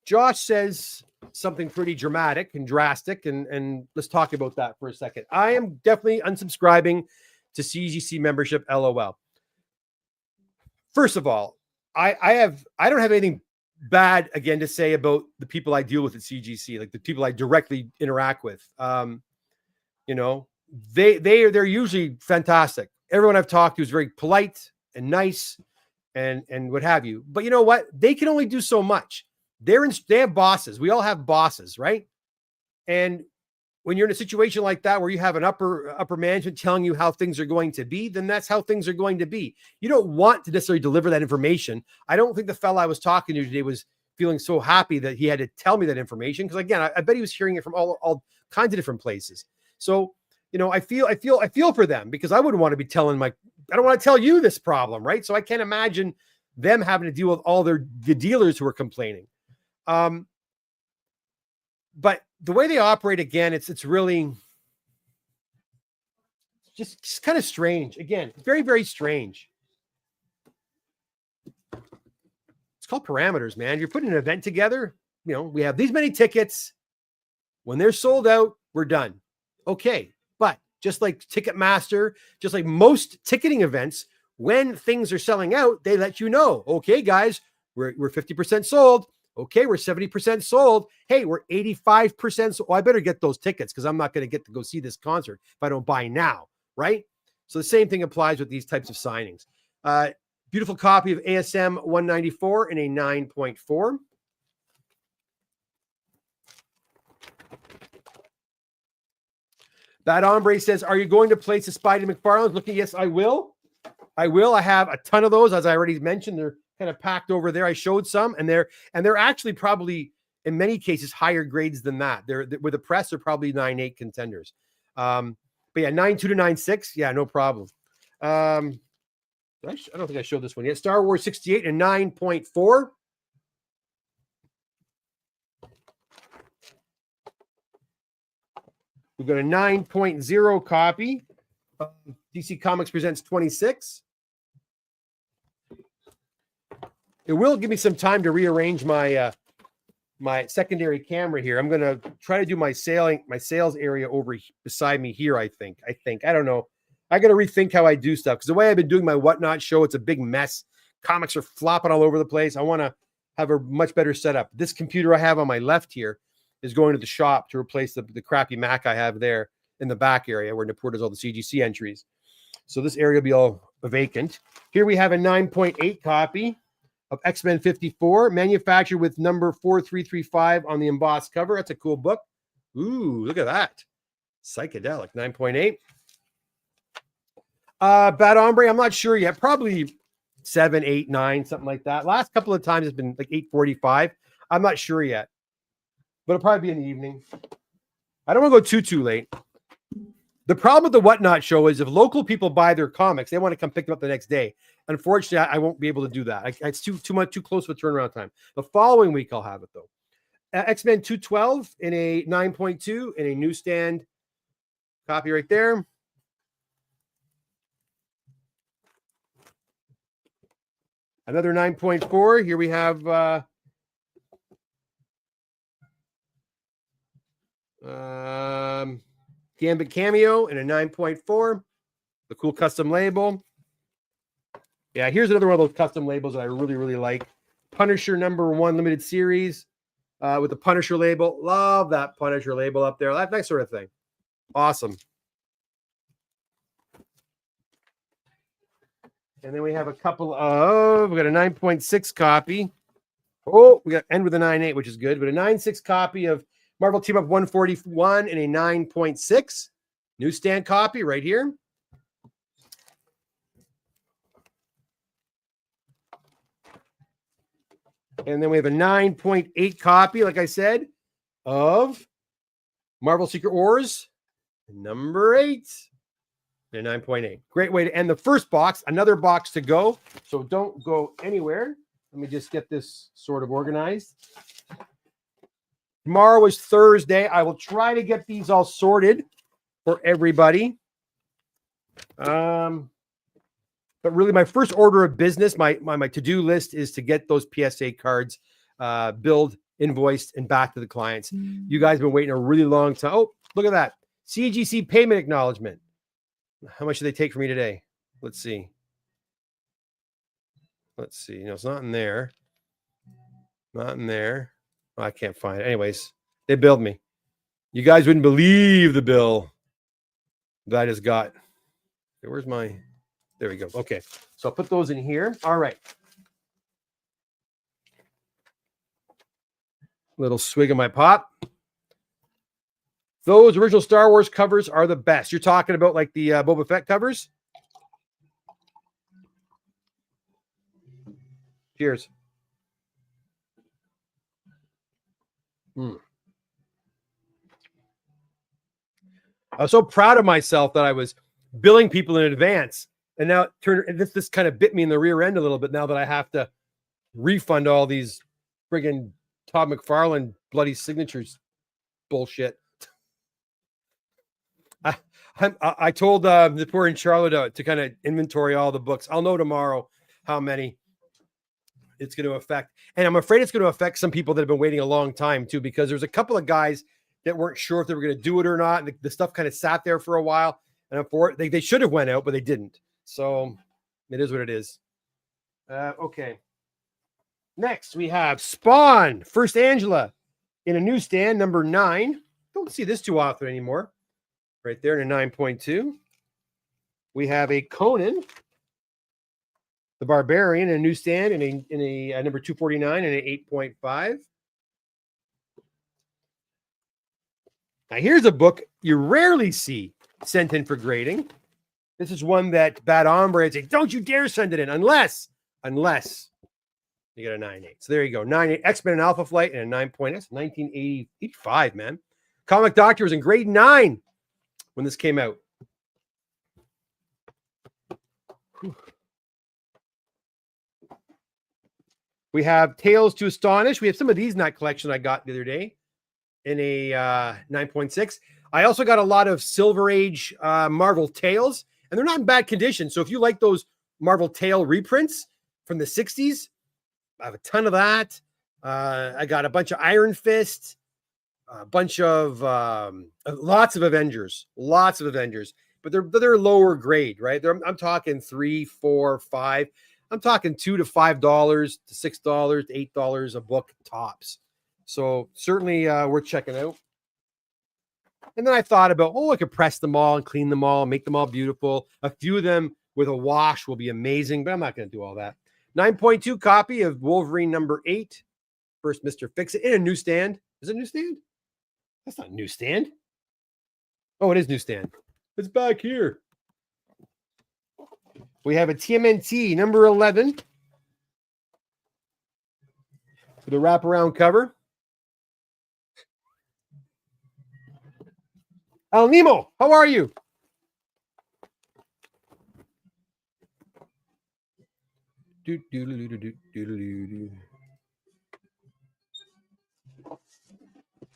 Josh says something pretty dramatic and drastic, and let's talk about that for a second. I am definitely unsubscribing to CGC membership, LOL. First of all, I don't have anything bad again to say about the people I deal with at CGC, like the people I directly interact with. They're usually fantastic. Everyone I've talked to is very polite and nice and what have you. But you know what? They can only do so much. They have bosses. We all have bosses, right? And when you're in a situation like that where you have an upper management telling you how things are going to be, then that's how things are going to be. You don't want to necessarily deliver that information. I don't think the fella I was talking to today was feeling so happy that he had to tell me that information, because again, I bet he was hearing it from all kinds of different places. So, you know, I feel for them, because I wouldn't want to be telling I don't want to tell you this problem, right? So I can't imagine them having to deal with all the dealers who are complaining. But the way they operate, again, it's really just kind of strange. Again, very, very strange. It's called parameters, man. You're putting an event together. You know, we have these many tickets. When they're sold out, we're done. Okay. But just like Ticketmaster, just like most ticketing events, when things are selling out, they let you know, okay, guys, we're 50% sold. Okay, we're 70% sold. Hey, we're 85% sold. Oh, I better get those tickets, because I'm not going to get to go see this concert if I don't buy now, right? So the same thing applies with these types of signings. Beautiful copy of ASM 194 in a 9.4. Bad Hombre says, are you going to place a Spidey Mcfarlane? Looking, yes, I will. I have a ton of those, as I already mentioned. They're kind of packed over there. I showed some, and they're actually probably in many cases higher grades than that. They're with the press are probably 9.8 contenders. But yeah, 9.2 to 9.6. Yeah, no problem. I don't think I showed this one yet. Star Wars 68 and 9.4. We've got a 9.0 copy. DC Comics Presents 26. It will give me some time to rearrange my my secondary camera here. I'm going to try to do my sales area over beside me here, I think. I don't know. I got to rethink how I do stuff, because the way I've been doing my Whatnot show, it's a big mess. Comics are flopping all over the place. I want to have a much better setup. This computer I have on my left here is going to the shop to replace the crappy Mac I have there in the back area where Napur does all the CGC entries. So this area will be all vacant. Here we have a 9.8 copy of X-Men 54, manufactured with number 4335 on the embossed cover. That's a cool book. Ooh, look at that. Psychedelic, 9.8. Bad Hombre, I'm not sure yet. Probably 7, 8, 9, something like that. Last couple of times it's been like 8:45. I'm not sure yet, but it'll probably be in the evening. I don't want to go too late. The problem with the Whatnot show is if local people buy their comics, they want to come pick them up the next day. Unfortunately, I won't be able to do that. It's too close of a turnaround time. The following week, I'll have it, though. X-Men 212 in a 9.2 in a newsstand copy right there. Another 9.4. Here we have Gambit Cameo in a 9.4. The cool custom label. Yeah, here's another one of those custom labels that I really, really like. Punisher #1 limited series with the Punisher label. Love that Punisher label up there. That sort of thing. Awesome. And then we have a couple of, we got a 9.6 copy. Oh, we got end with a 9.8, which is good. But a 9.6 copy of Marvel Team Up 141 in a 9.6. Newsstand copy right here. And then we have a 9.8 copy, like I said, of Marvel Secret Wars, #8. A 9.8. Great way to end the first box. Another box to go. So don't go anywhere. Let me just get this sort of organized. Tomorrow is Thursday. I will try to get these all sorted for everybody. But really, my first order of business, my to-do list is to get those PSA cards billed, invoiced, and back to the clients. You guys have been waiting a really long time. Oh, look at that. CGC payment acknowledgement. How much did they take from me today? Let's see. No, it's not in there. Not in there. Oh, I can't find it. Anyways, they billed me. You guys wouldn't believe the bill that I just got. Okay, where's my... There we go. Okay. So I'll put those in here. All right. Little swig of my pop. Those original Star Wars covers are the best. You're talking about like the Boba Fett covers? Cheers. I was so proud of myself that I was billing people in advance. And now this kind of bit me in the rear end a little bit now that I have to refund all these friggin' Todd McFarlane bloody signatures bullshit. I told the poor in Charlotte to kind of inventory all the books. I'll know tomorrow how many it's going to affect. And I'm afraid it's going to affect some people that have been waiting a long time too, because there's a couple of guys that weren't sure if they were going to do it or not. And the stuff kind of sat there for a while. And they should have went out, but they didn't. So it is what it is. Okay. Next, we have Spawn, First Angela in a newsstand, number 9. Don't see this too often anymore. Right there in a 9.2. We have a Conan, the Barbarian, in a newsstand in a number 249 and an 8.5. Now, here's a book you rarely see sent in for grading. This is one that Bad Hombre says, don't you dare send it in unless you get a 9.8. So there you go. 9.8 X-Men and Alpha Flight and a 9. That's 1985, man. Comic Doctor was in grade 9 when this came out. Whew. We have Tales to Astonish. We have some of these in that collection I got the other day in a 9.6. I also got a lot of Silver Age Marvel Tales, and they're not in bad condition. So if you like those Marvel Tale reprints from the 60s, I have a ton of that. I got a bunch of Iron Fist, a bunch of lots of Avengers, but they're lower grade, right? I'm talking $3, $4, $5. I'm talking $2 to $5 to $6 to $8 a book tops. So certainly worth checking out. And then I thought about, I could press them all and clean them all and make them all beautiful. A few of them with a wash will be amazing, but I'm not going to do all that. 9.2 copy of Wolverine number 8. First Mr. Fix-It in a newsstand. Is it newsstand? That's not newsstand. Oh, it is newsstand. It's back here. We have a TMNT number 11 with a wraparound cover. El Nemo, how are you?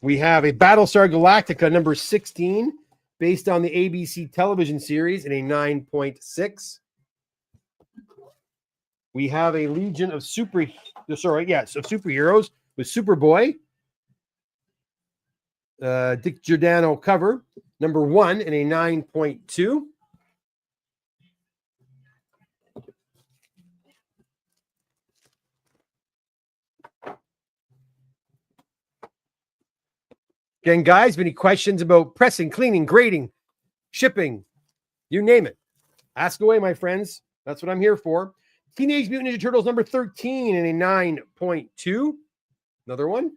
We have a Battlestar Galactica number 16 based on the ABC television series in a 9.6. We have a Legion of superheroes with Superboy. Dick Giordano cover, number 1 in a 9.2. Again, guys, any questions about pressing, cleaning, grading, shipping, you name it. Ask away, my friends. That's what I'm here for. Teenage Mutant Ninja Turtles number 13 in a 9.2. Another one.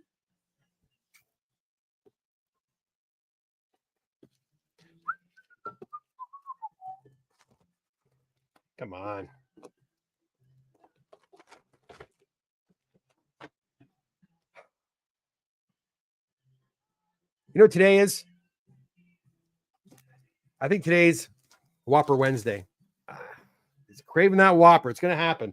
Come on. You know what today is? I think today's Whopper Wednesday. It's craving that Whopper. It's going to happen.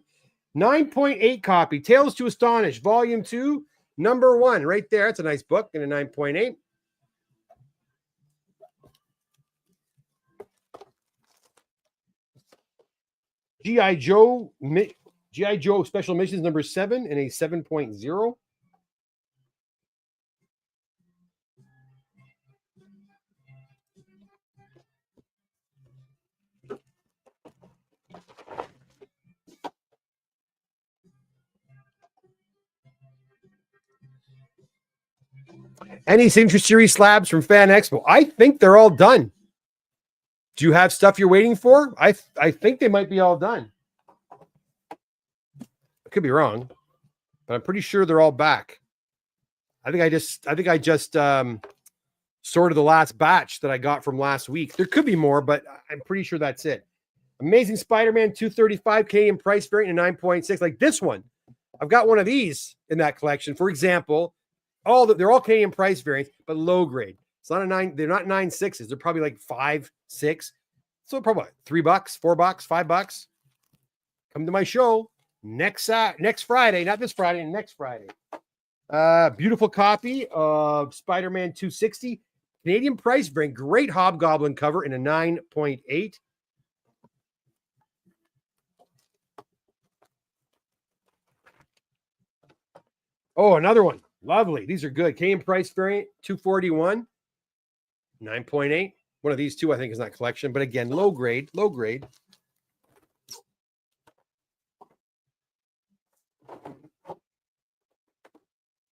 9.8 copy. Tales to Astonish, Volume 2, number 1. Right there. That's a nice book in a 9.8. G.I. Joe Special Missions number 7 in a 7.0. Any Signature Series slabs from Fan Expo? I think they're all done. Do you have stuff you're waiting for? I think they might be all done. I could be wrong, but I'm pretty sure they're all back. I think I just sort of the last batch that I got from last week. There could be more, but I'm pretty sure that's it. Amazing Spider-Man 235 Canadian price variant and 9.6. Like this one. I've got one of these in that collection. For example, they're all Canadian price variants, but low grade. It's not a 9. They're not 9.6s. They're probably like 5, 6. So probably $3, $4, $5. Come to my show next Friday, not this Friday, next Friday. Beautiful copy of Spider-Man 260 Canadian price variant. Great hobgoblin cover in a 9.8. Oh, another one. Lovely. These are good. Canadian price variant 241, 9.8. One of these two, I think, is not collection, but again, low grade.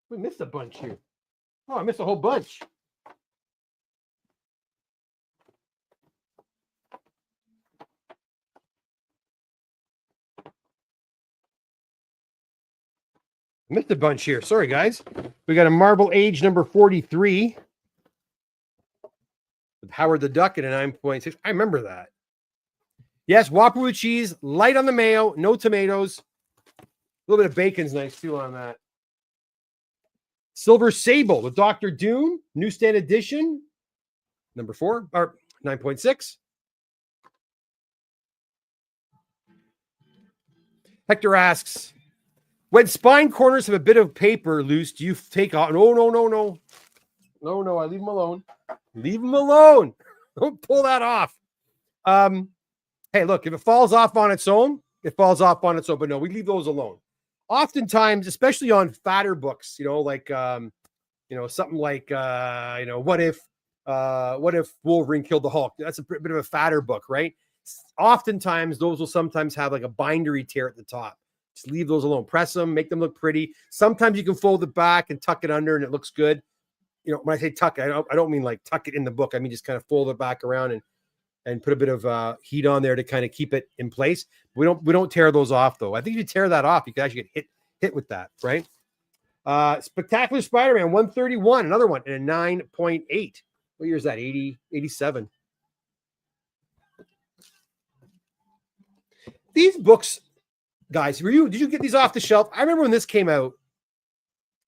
We missed a bunch here. Oh, I missed a whole bunch. Missed a bunch here. Sorry, guys. We got a Marble Age number 43 with Howard the Duck at a 9.6. I remember that. Yes, Whopper with cheese, light on the mayo, no tomatoes. A little bit of bacon's nice too on that. Silver Sable with Dr. Doom, newsstand edition, number 4, or 9.6. Hector asks, when spine corners have a bit of paper loose, do you take off? No. I leave them alone. Leave them alone. Don't pull that off. Hey, look, if it falls off on its own, it falls off on its own. But no, we leave those alone. Oftentimes, especially on fatter books, like something like what if Wolverine killed the Hulk? That's a bit of a fatter book, right? Oftentimes, those will sometimes have like a bindery tear at the top. Just leave those alone. Press them, make them look pretty. Sometimes you can fold it back and tuck it under, and it looks good. When I say tuck, I don't mean like tuck it in the book. I mean just kind of fold it back around and put a bit of heat on there to kind of keep it in place. We don't tear those off though. I think if you tear that off, you can actually get hit with that, right? Spectacular Spider-Man 131, another one, and a 9.8. What year is that? 80, 87. These books, guys, did you get these off the shelf? I remember when this came out,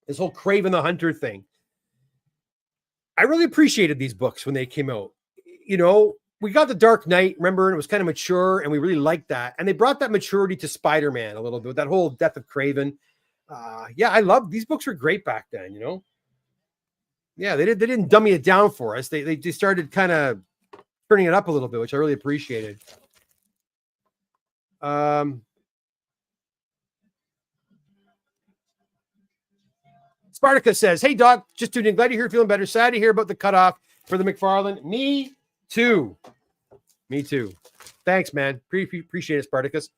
this whole Kraven the Hunter thing. I really appreciated these books when they came out. We got the Dark Knight, remember, and it was kind of mature, and we really liked that. And they brought that maturity to Spider-Man a little bit, that whole Death of Kraven. I love these books were great back then, Yeah, they didn't dummy it down for us. They started kind of turning it up a little bit, which I really appreciated. Spartacus says, hey, Doc, just tuning in. Glad to hear you're feeling better. Sad to hear about the cutoff for the Mcfarlane. Me too. Thanks, man. Appreciate it, Spartacus.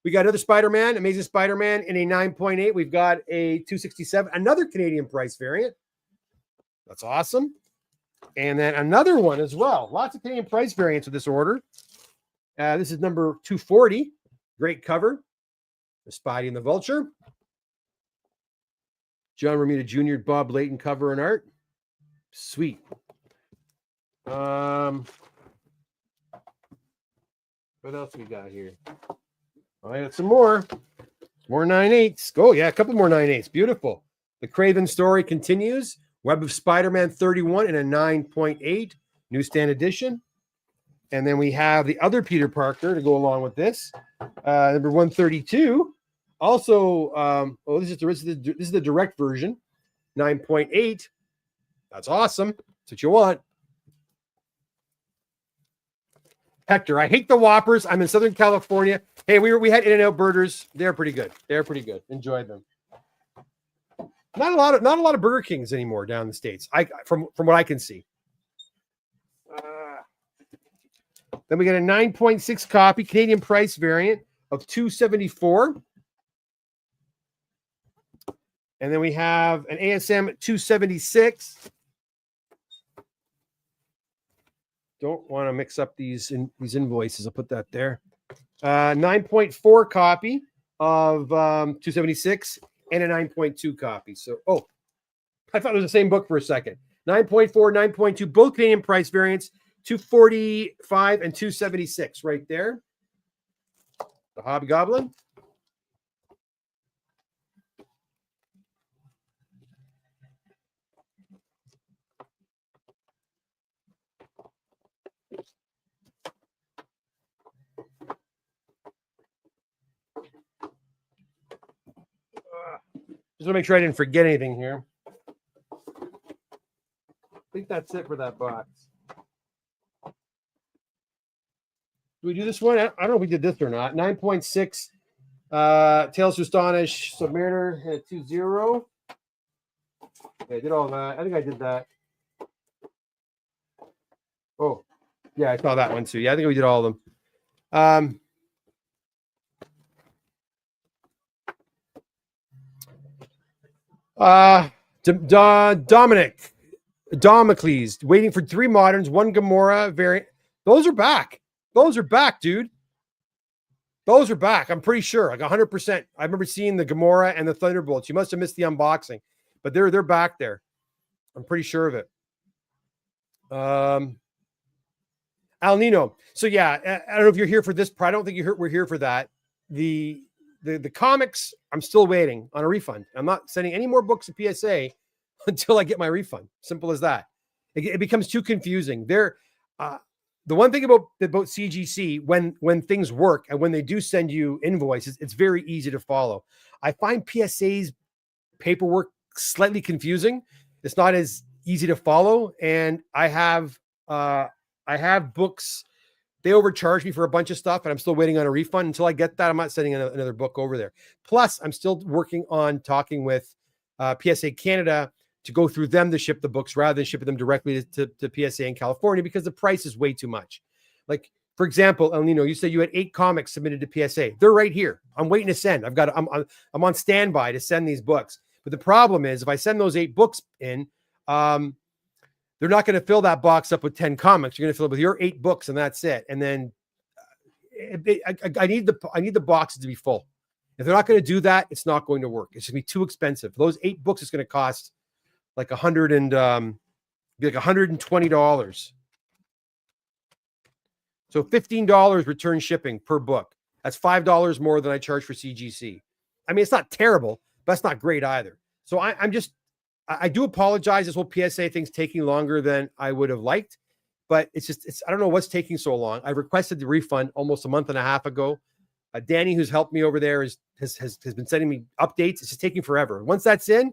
We got another Spider-Man, Amazing Spider-Man in a 9.8. We've got a 267, another Canadian price variant. That's awesome. And then another one as well. Lots of Canadian price variants with this order. This is number 240. Great cover. The Spidey and the Vulture. John Romita Jr., Bob Layton cover and art. Sweet. What else we got here? I got some more. More 9.8s. Oh, yeah, a couple more 9.8s. Beautiful. The Kraven story continues. Web of Spider-Man 31 in a 9.8. Newsstand edition. And then we have the other Peter Parker to go along with this. Number 132. Also, this is the direct version. 9.8. That's awesome. That's what you want. Hector, I hate the Whoppers. I'm in Southern California. Hey, we had In-N-Out Burgers. They're pretty good. Enjoyed them. Not a lot of Burger Kings anymore down in the States. From what I can see. Then we got a 9.6 copy Canadian price variant of $274. And then we have an ASM 276. Don't want to mix up these invoices. I'll put that there. 9.4 copy of 276 and a 9.2 copy. So, I thought it was the same book for a second. 9.4, 9.2, both Canadian price variants, 245 and 276 right there. The Hobgoblin. Just want to make sure I didn't forget anything here. I think that's it for that box. Do we do this one? I don't know if we did this or not. 9.6 Tales to Astonish Submariner at 2-0. Okay, I did all that. I think I did that. Oh, yeah, I saw that one too. Yeah, I think we did all of them. Damocles, waiting for 3 moderns, 1 Gamora variant. Those are back. Those are back, dude. Those are back. I'm pretty sure, like 100%. I remember seeing the Gamora and the Thunderbolts. You must have missed the unboxing, but they're back there. I'm pretty sure of it. El Nino. So yeah, I don't know if you're here for this. I don't think we're here for that. The comics, I'm still waiting on a refund. I'm not sending any more books to PSA until I get my refund. Simple as that. It becomes too confusing. The one thing about CGC, when things work and when they do send you invoices, it's very easy to follow. I find PSA's paperwork slightly confusing. It's not as easy to follow, and I have books. They overcharge me for a bunch of stuff, and I'm still waiting on a refund. Until I get that, I'm not sending another book over there. Plus, I'm still working on talking with PSA Canada to go through them to ship the books rather than shipping them directly to PSA in California, because the price is way too much. Like, for example, El Nino, you said you had 8 comics submitted to PSA. They're right here. I'm waiting to send. I'm on standby to send these books. But the problem is, if I send those 8 books in, they're not going to fill that box up with 10 comics. You're going to fill it with your 8 books, and that's it. And then I need the boxes to be full. If they're not going to do that, it's not going to work. It's going to be too expensive. Those 8 books is going to cost like $120. So $15 return shipping per book. That's $5 more than I charge for CGC. I mean, it's not terrible, but it's not great either. So I do apologize. This whole PSA thing's taking longer than I would have liked, but I don't know what's taking so long. I requested the refund almost a month and a half ago. Danny, who's helped me over there, has been sending me updates. It's just taking forever. Once that's in,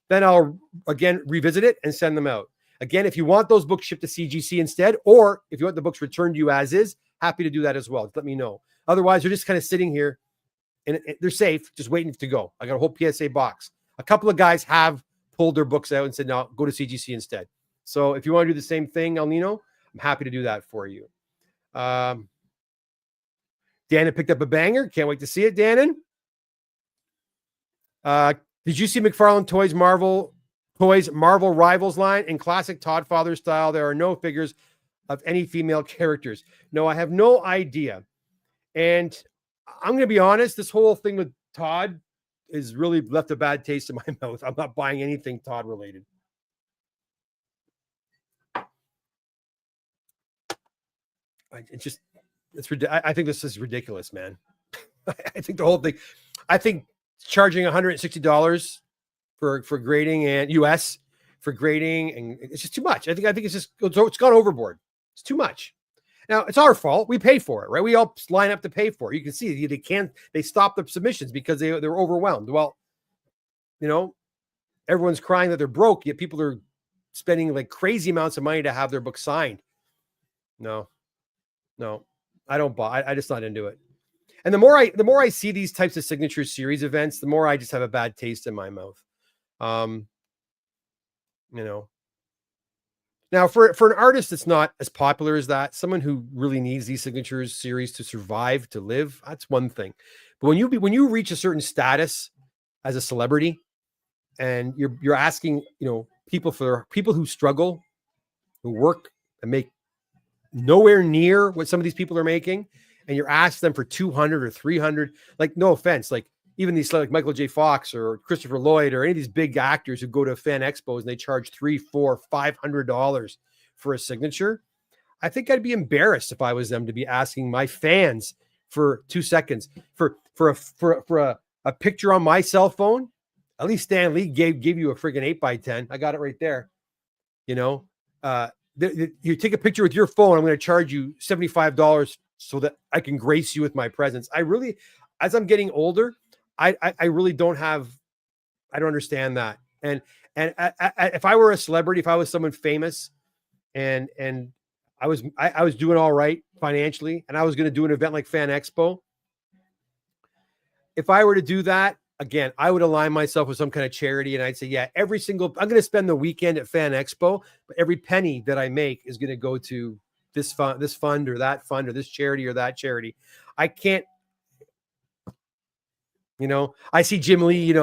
then I'll again revisit it and send them out. Again, if you want those books shipped to CGC instead, or if you want the books returned to you as is, happy to do that as well. Just let me know. Otherwise, they're just kind of sitting here and they're safe, just waiting to go. I got a whole PSA box. A couple of guys have pulled their books out and said, no, go to CGC instead. So if you want to do the same thing, El Nino, I'm happy to do that for you. Dannon picked up a banger. Can't wait to see it, Dannon. Did you see Mcfarlane Toys Marvel Rivals line in classic Todd Father style? There are no figures of any female characters. No, I have no idea. And I'm going to be honest, this whole thing with Todd has really left a bad taste in my mouth. I'm not buying anything Todd related. I think this is ridiculous, man. I think the whole thing, I think charging $160 for grading and US for grading, and it's just too much. I think it's gone overboard. It's too much. Now it's our fault. We pay for it, right? We all line up to pay for it. You can see they stopped the submissions because they're overwhelmed. Well, everyone's crying that they're broke, yet people are spending like crazy amounts of money to have their book signed. No, I don't buy. I just not into it. And the more I see these types of signature series events, the more I just have a bad taste in my mouth. Now for an artist that's not as popular as that, someone who really needs these signatures series to survive, to live, that's one thing. But when you reach a certain status as a celebrity, and you're asking, people who struggle, who work and make nowhere near what some of these people are making, and you're asking them for 200 or 300, like, no offense, like, even these like Michael J. Fox or Christopher Lloyd or any of these big actors who go to fan expos and they charge $300, $400, $500 for a signature. I think I'd be embarrassed if I was them to be asking my fans for 2 seconds for a picture on my cell phone. At least Stan Lee gave you a friggin' 8x10. I got it right there. You know, you take a picture with your phone. I'm going to charge you $75 so that I can grace you with my presence. I really, as I'm getting older, I really don't understand that. And if I were a celebrity, if I was someone famous, and I was doing all right financially, and I was going to do an event like Fan Expo, if I were to do that again, I would align myself with some kind of charity, and I'd say, yeah, I'm going to spend the weekend at Fan Expo, but every penny that I make is going to go to this fund or that fund or this charity or that charity. I can't, I see Jim Lee,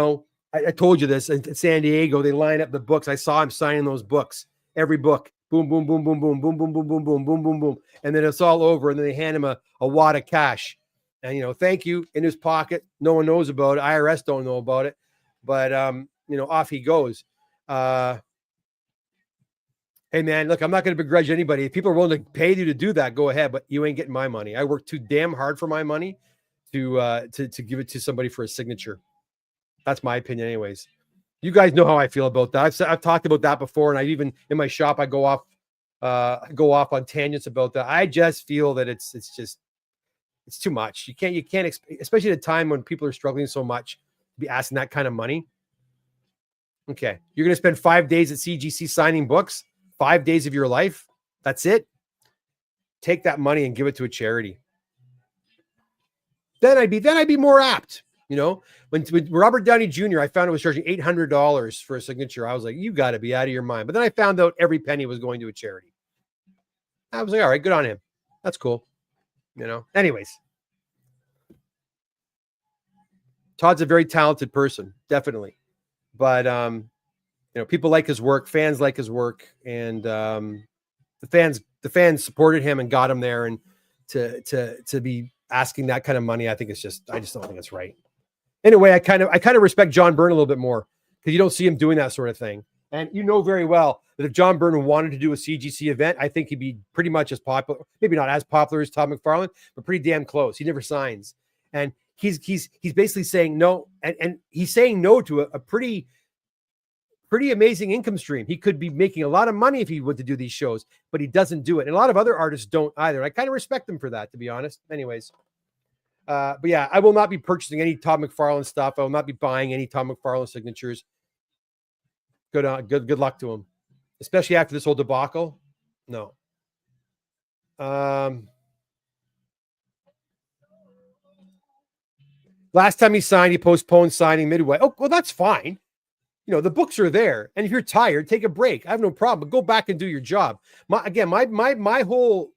I told you this in San Diego, they line up the books. I saw him signing those books, every book, boom, boom, boom, boom, boom, boom, boom, boom, boom, boom, boom, boom, boom. And then it's all over. And then they hand him a wad of cash. And, thank you, in his pocket. No one knows about it. IRS don't know about it. But, off he goes. Hey, man, look, I'm not going to begrudge anybody. If people are willing to pay you to do that, go ahead. But you ain't getting my money. I work too damn hard for my money to give it to somebody for a signature. That's my opinion anyways. You guys know how I feel about that. I've talked about that before. And I even, in my shop, I go off on tangents about that. I just feel that it's too much. You can't, especially at a time when people are struggling so much, be asking that kind of money. Okay. You're going to spend 5 days at CGC signing books, 5 days of your life. That's it. Take that money and give it to a charity. Then I'd be more apt. When Robert Downey Jr., I found it was charging $800 for a signature. I was like, you got to be out of your mind. But then I found out every penny was going to a charity. I was like, all right, good on him. That's cool. Anyways, Todd's a very talented person, definitely. But, people like his work, fans like his work, and the fans supported him and got him there. And to be asking that kind of money, I just don't think it's right. Anyway, I kind of respect John Byrne a little bit more because you don't see him doing that sort of thing. And you know very well that if John Byrne wanted to do a CGC event, I think he'd be pretty much as popular, maybe not as popular as Todd McFarlane, but pretty damn close. He never signs. And he's basically saying no. And he's saying no to a pretty amazing income stream. He could be making a lot of money if he were to do these shows, but he doesn't do it. And a lot of other artists don't either. I kind of respect him for that, to be honest. Anyways. But yeah, I will not be purchasing any Todd McFarlane stuff. I will not be buying any Todd McFarlane signatures. Good luck to him, especially after this whole debacle. No. Last time he signed, he postponed signing midway. Oh, well, that's fine. The books are there, and if you're tired, take a break. I have no problem, but go back and do your job. My whole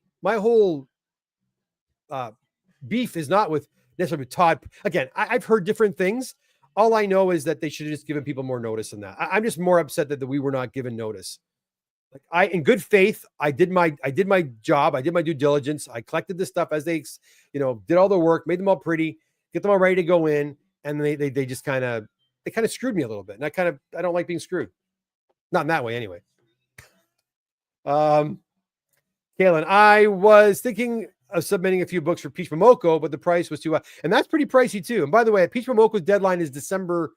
beef is not with necessarily with Todd. Again, I've heard different things. All I know is that they should have just given people more notice than that. I'm just more upset that we were not given notice. Like in good faith, I did my job. I did my due diligence. I collected the stuff as they, did all the work, made them all pretty, get them all ready to go in. And they just kind of screwed me a little bit. And I don't like being screwed. Not in that way anyway. Kaylin, I was thinking of submitting a few books for Peach Momoko, but the price was too high. And that's pretty pricey too. And by the way, Peach Momoko's deadline is December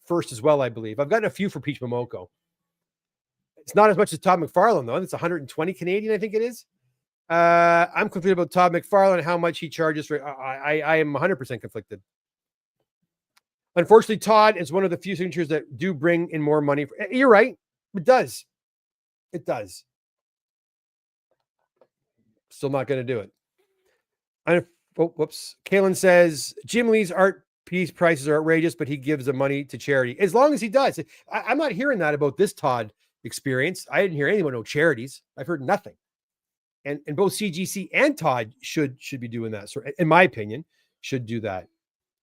1st as well, I believe. I've gotten a few for Peach Momoko. It's not as much as Todd McFarlane, though. It's 120 Canadian, I think it is. I'm conflicted about Todd McFarlane and how much he charges for. I am 100% conflicted. Unfortunately, Todd is one of the few signatures that do bring in more money. You're right. It does. It does. Still not going to do it. Whoops. Kaylin says, Jim Lee's art piece prices are outrageous, but he gives the money to charity. As long as he does. I'm not hearing that about this Todd experience. I didn't hear anyone, no charities. I've heard nothing. And both CGC and Todd should be doing that. So in my opinion, should do that.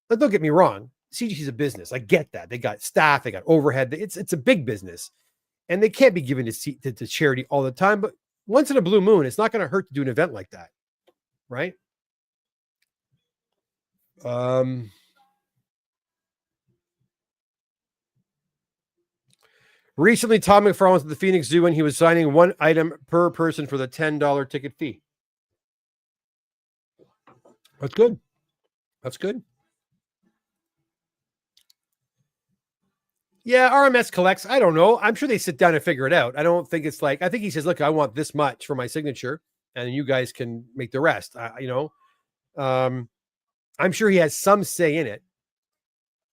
But don't get me wrong. CGC is a business. I get that. They got staff, they got overhead. It's a big business. And they can't be given to charity all the time. But once in a blue moon, it's not going to hurt to do an event like that. Right? Recently, Todd McFarlane was at the Phoenix Zoo and he was signing one item per person for the $10 ticket fee. That's good. That's good. Yeah, RMS collects. I don't know. I'm sure they sit down and figure it out. I don't think it's like, I think he says, look, I want this much for my signature and you guys can make the rest. I'm sure he has some say in it,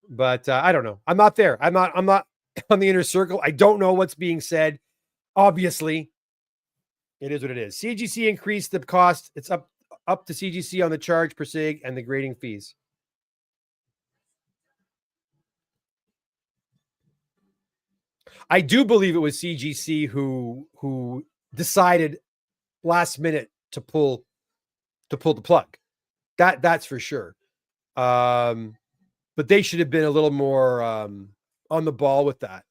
but I don't know. I'm not there. I'm not on the inner circle. I don't know what's being said. Obviously, it is what it is. CGC increased the cost. It's up to CGC on the charge per sig and the grading fees. I do believe it was CGC who decided last minute to pull the plug. That's for sure. But they should have been a little more on the ball with that,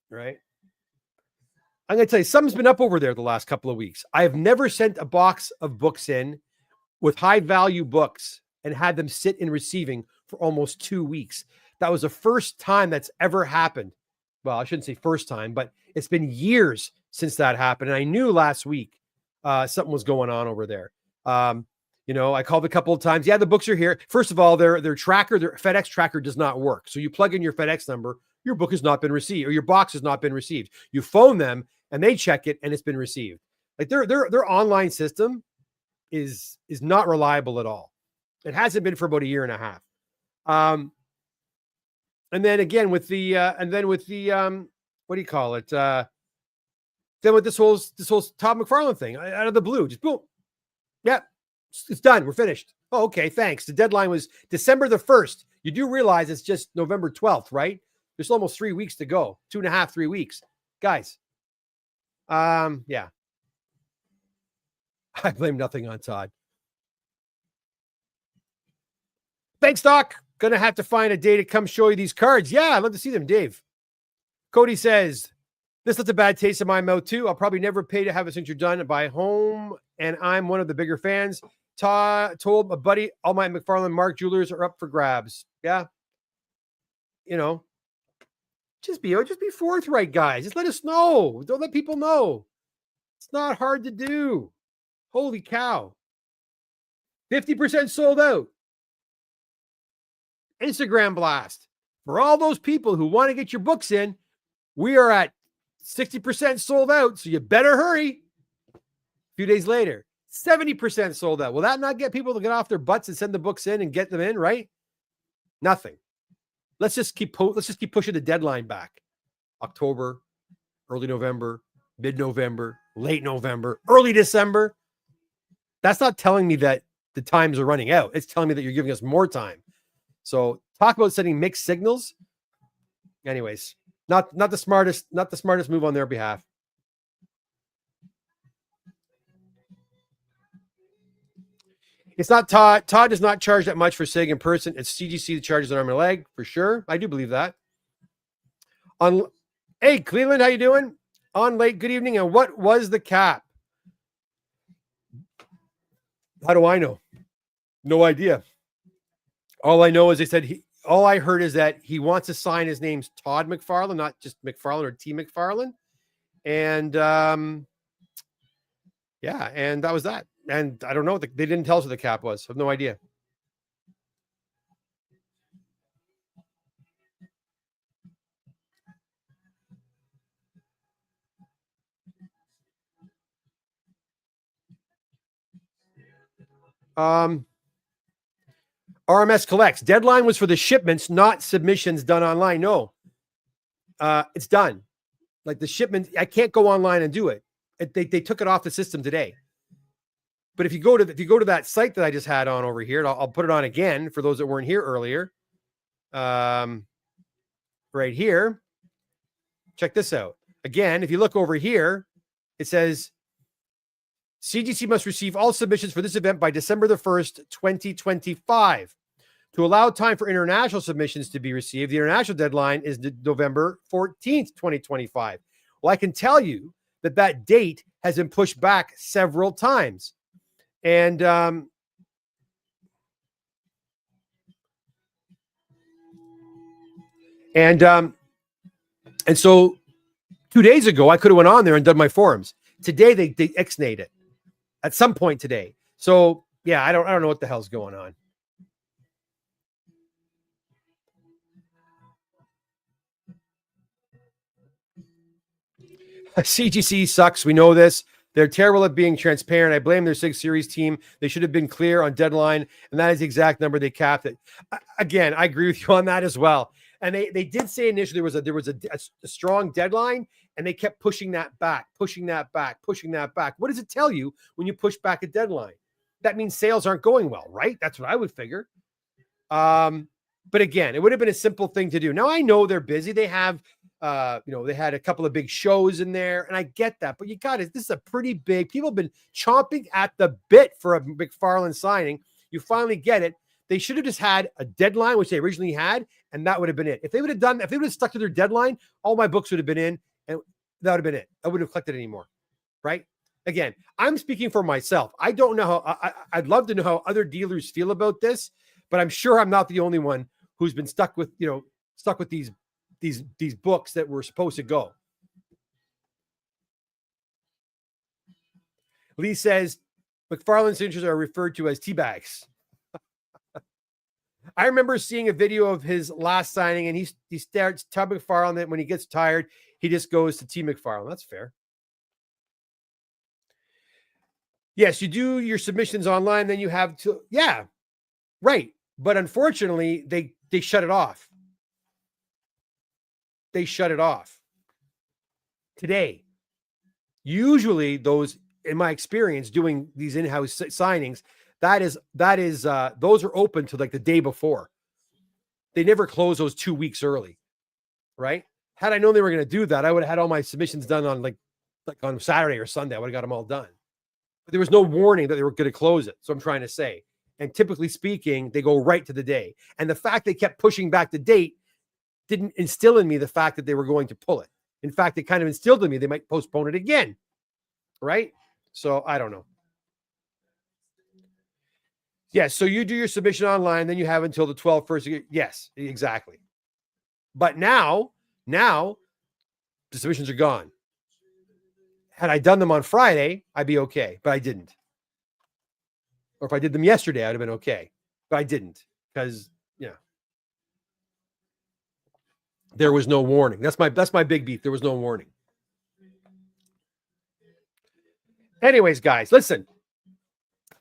right? I'm going to tell you, something's been up over there the last couple of weeks. I have never sent a box of books in with high value books and had them sit in receiving for almost 2 weeks. That was the first time that's ever happened. Well, I shouldn't say first time, but it's been years since that happened. And I knew last week something was going on over there. I called a couple of times. Yeah, the books are here. First of all, their FedEx tracker does not work. So you plug in your FedEx number, your book has not been received, or your box has not been received. You phone them and they check it and it's been received. Like their online system is not reliable at all. It hasn't been for about a year and a half. And then again with the what do you call it? Then with this whole Todd McFarlane thing out of the blue, just boom. Yeah, it's done. We're finished. Oh, okay, thanks. The deadline was December the 1st. You do realize it's just November 12th, right? There's almost 3 weeks to go. 2.5, 3 weeks. Guys. Yeah. I blame nothing on Todd. Thanks, Doc. Gonna have to find a day to come show you these cards. Yeah, I'd love to see them, Dave. Cody says, this left a bad taste in my mouth too. I'll probably never pay to have a signature done by home, and I'm one of the bigger fans. Todd told a buddy, all my Mcfarlane Mark jewelers are up for grabs. Yeah. Just be forthright, guys. Just let us know. Don't let people know. It's not hard to do. Holy cow. 50% sold out. Instagram blast. For all those people who want to get your books in, we are at 60% sold out, so you better hurry. A few days later, 70% sold out. Will that not get people to get off their butts and send the books in and get them in, right? Nothing. Let's just keep pushing the deadline back. October, early November, mid-November, late November, early December. That's not telling me that the times are running out. It's telling me that you're giving us more time. So talk about sending mixed signals. Anyways, not the smartest move on their behalf. It's not Todd. Todd does not charge that much for SIG in person. It's CGC that charges an arm and a leg for sure. I do believe that. Hey, Cleveland, how you doing? On late, good evening. And what was the cap? How do I know? No idea. All I know is they said all I heard is that he wants to sign his name's Todd McFarlane, not just McFarlane or T McFarlane. And yeah, and that was that. And I don't know. They didn't tell us what the cap was. I have no idea. RMS collects. Deadline was for the shipments, not submissions done online. No, it's done. Like the shipment, I can't go online and do it. They took it off the system today. But if you go to that site that I just had on over here, I'll put it on again for those that weren't here earlier. Right here. Check this out. Again, if you look over here, it says CGC must receive all submissions for this event by December the 1st, 2025. To allow time for international submissions to be received, the international deadline is November 14th, 2025. Well, I can tell you that date has been pushed back several times. And so 2 days ago, I could have went on there and done my forums. Today, they ixnayed it at some point today. So yeah, I don't know what the hell's going on. CGC sucks. We know this. They're terrible at being transparent. I blame their 6 Series team. They should have been clear on deadline, and that is the exact number they capped it. Again, I agree with you on that as well. And they did say initially there was a strong deadline, and they kept pushing that back. What does it tell you when you push back a deadline? That means sales aren't going well, right? That's what I would figure. But again, it would have been a simple thing to do. Now I know they're busy. They have they had a couple of big shows in there, and I get that, but this is a pretty big, people have been chomping at the bit for a Mcfarlane signing. You finally get it. They should have just had a deadline, which they originally had, and that would have been it. If they would have stuck to their deadline, all my books would have been in, and that would have been it. I wouldn't have collected anymore, right? Again, I'm speaking for myself. I don't know how, I'd love to know how other dealers feel about this, but I'm sure I'm not the only one who's been stuck with these books that were supposed to go. Lee says Mcfarlane signatures are referred to as tea bags. I remember seeing a video of his last signing, and he starts Todd McFarlane that when he gets tired, he just goes to T. McFarlane. That's fair. Yes, you do your submissions online, then you have to, yeah, right. But unfortunately, they shut it off. They shut it off today. Usually those, in my experience, doing these in-house signings, those are open to like the day before. They never close those 2 weeks early, right? Had I known they were going to do that, I would have had all my submissions done on like on Saturday or Sunday. I would have got them all done. But there was no warning that they were going to close it. So I'm trying to say, and typically speaking, they go right to the day. And the fact they kept pushing back the date didn't instill in me the fact that they were going to pull it. In fact, it kind of instilled in me they might postpone it again, right? So I don't know. Yes, so you do your submission online, then you have until the 12th first. Yes, exactly. But now the submissions are gone. Had I done them on Friday, I'd be okay, but I didn't. Or if I did them yesterday, I'd have been okay, but I didn't because, there was no warning. That's my big beef. There was no warning. Anyways, guys, listen.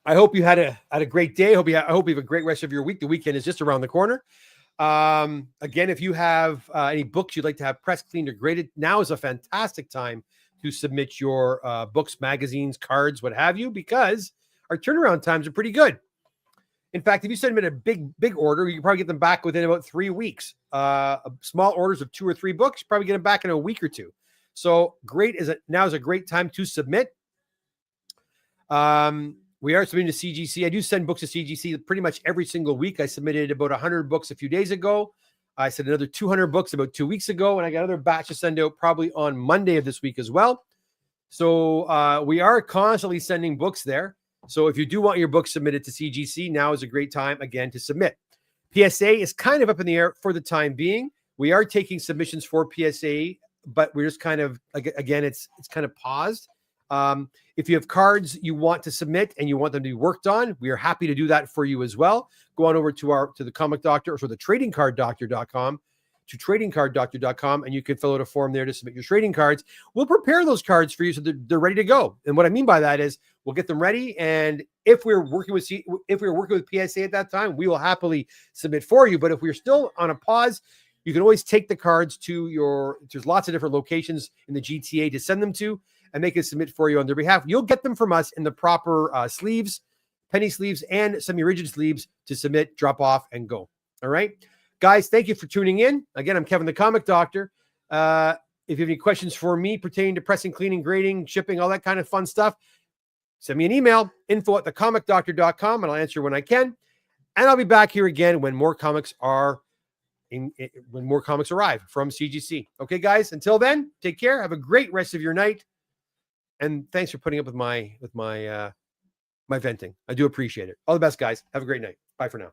I hope you had a great day. I hope you have a great rest of your week. The weekend is just around the corner. Again, if you have any books you'd like to have pressed, cleaned, or graded, now is a fantastic time to submit your books, magazines, cards, what have you, because our turnaround times are pretty good. In fact, if you send them in a big order, you can probably get them back within about 3 weeks. Small orders of 2 or 3 books, probably get them back in a week or two. So now is a great time to submit. We are submitting to CGC. I do send books to CGC pretty much every single week. I submitted about 100 books a few days ago. I sent another 200 books about 2 weeks ago, and I got another batch to send out probably on Monday of this week as well. So we are constantly sending books there. So if you do want your book submitted to CGC, now is a great time, again, to submit. PSA is kind of up in the air for the time being. We are taking submissions for PSA, but we're just kind of, again, it's kind of paused. If you have cards you want to submit and you want them to be worked on, we are happy to do that for you as well. Go on over to the Comic Doctor or the tradingcarddoctor.com to tradingcarddoctor.com, and you can fill out a form there to submit your trading cards. We'll prepare those cards for you so they're ready to go. And what I mean by that is we'll get them ready. And if we're working with PSA at that time, we will happily submit for you. But if we're still on a pause, you can always take the cards to there's lots of different locations in the GTA to send them to, and they can submit for you on their behalf. You'll get them from us in the proper sleeves, penny sleeves, and semi-rigid sleeves to submit, drop off, and go. All right? Guys, thank you for tuning in. Again, I'm Kevin the Comic Doctor. If you have any questions for me pertaining to pressing, cleaning, grading, shipping, all that kind of fun stuff, send me an email, info@thecomicdoctor.com, and I'll answer when I can. And I'll be back here again when more comics arrive from CGC. Okay, guys, until then, take care. Have a great rest of your night. And thanks for putting up with my venting. I do appreciate it. All the best, guys. Have a great night. Bye for now.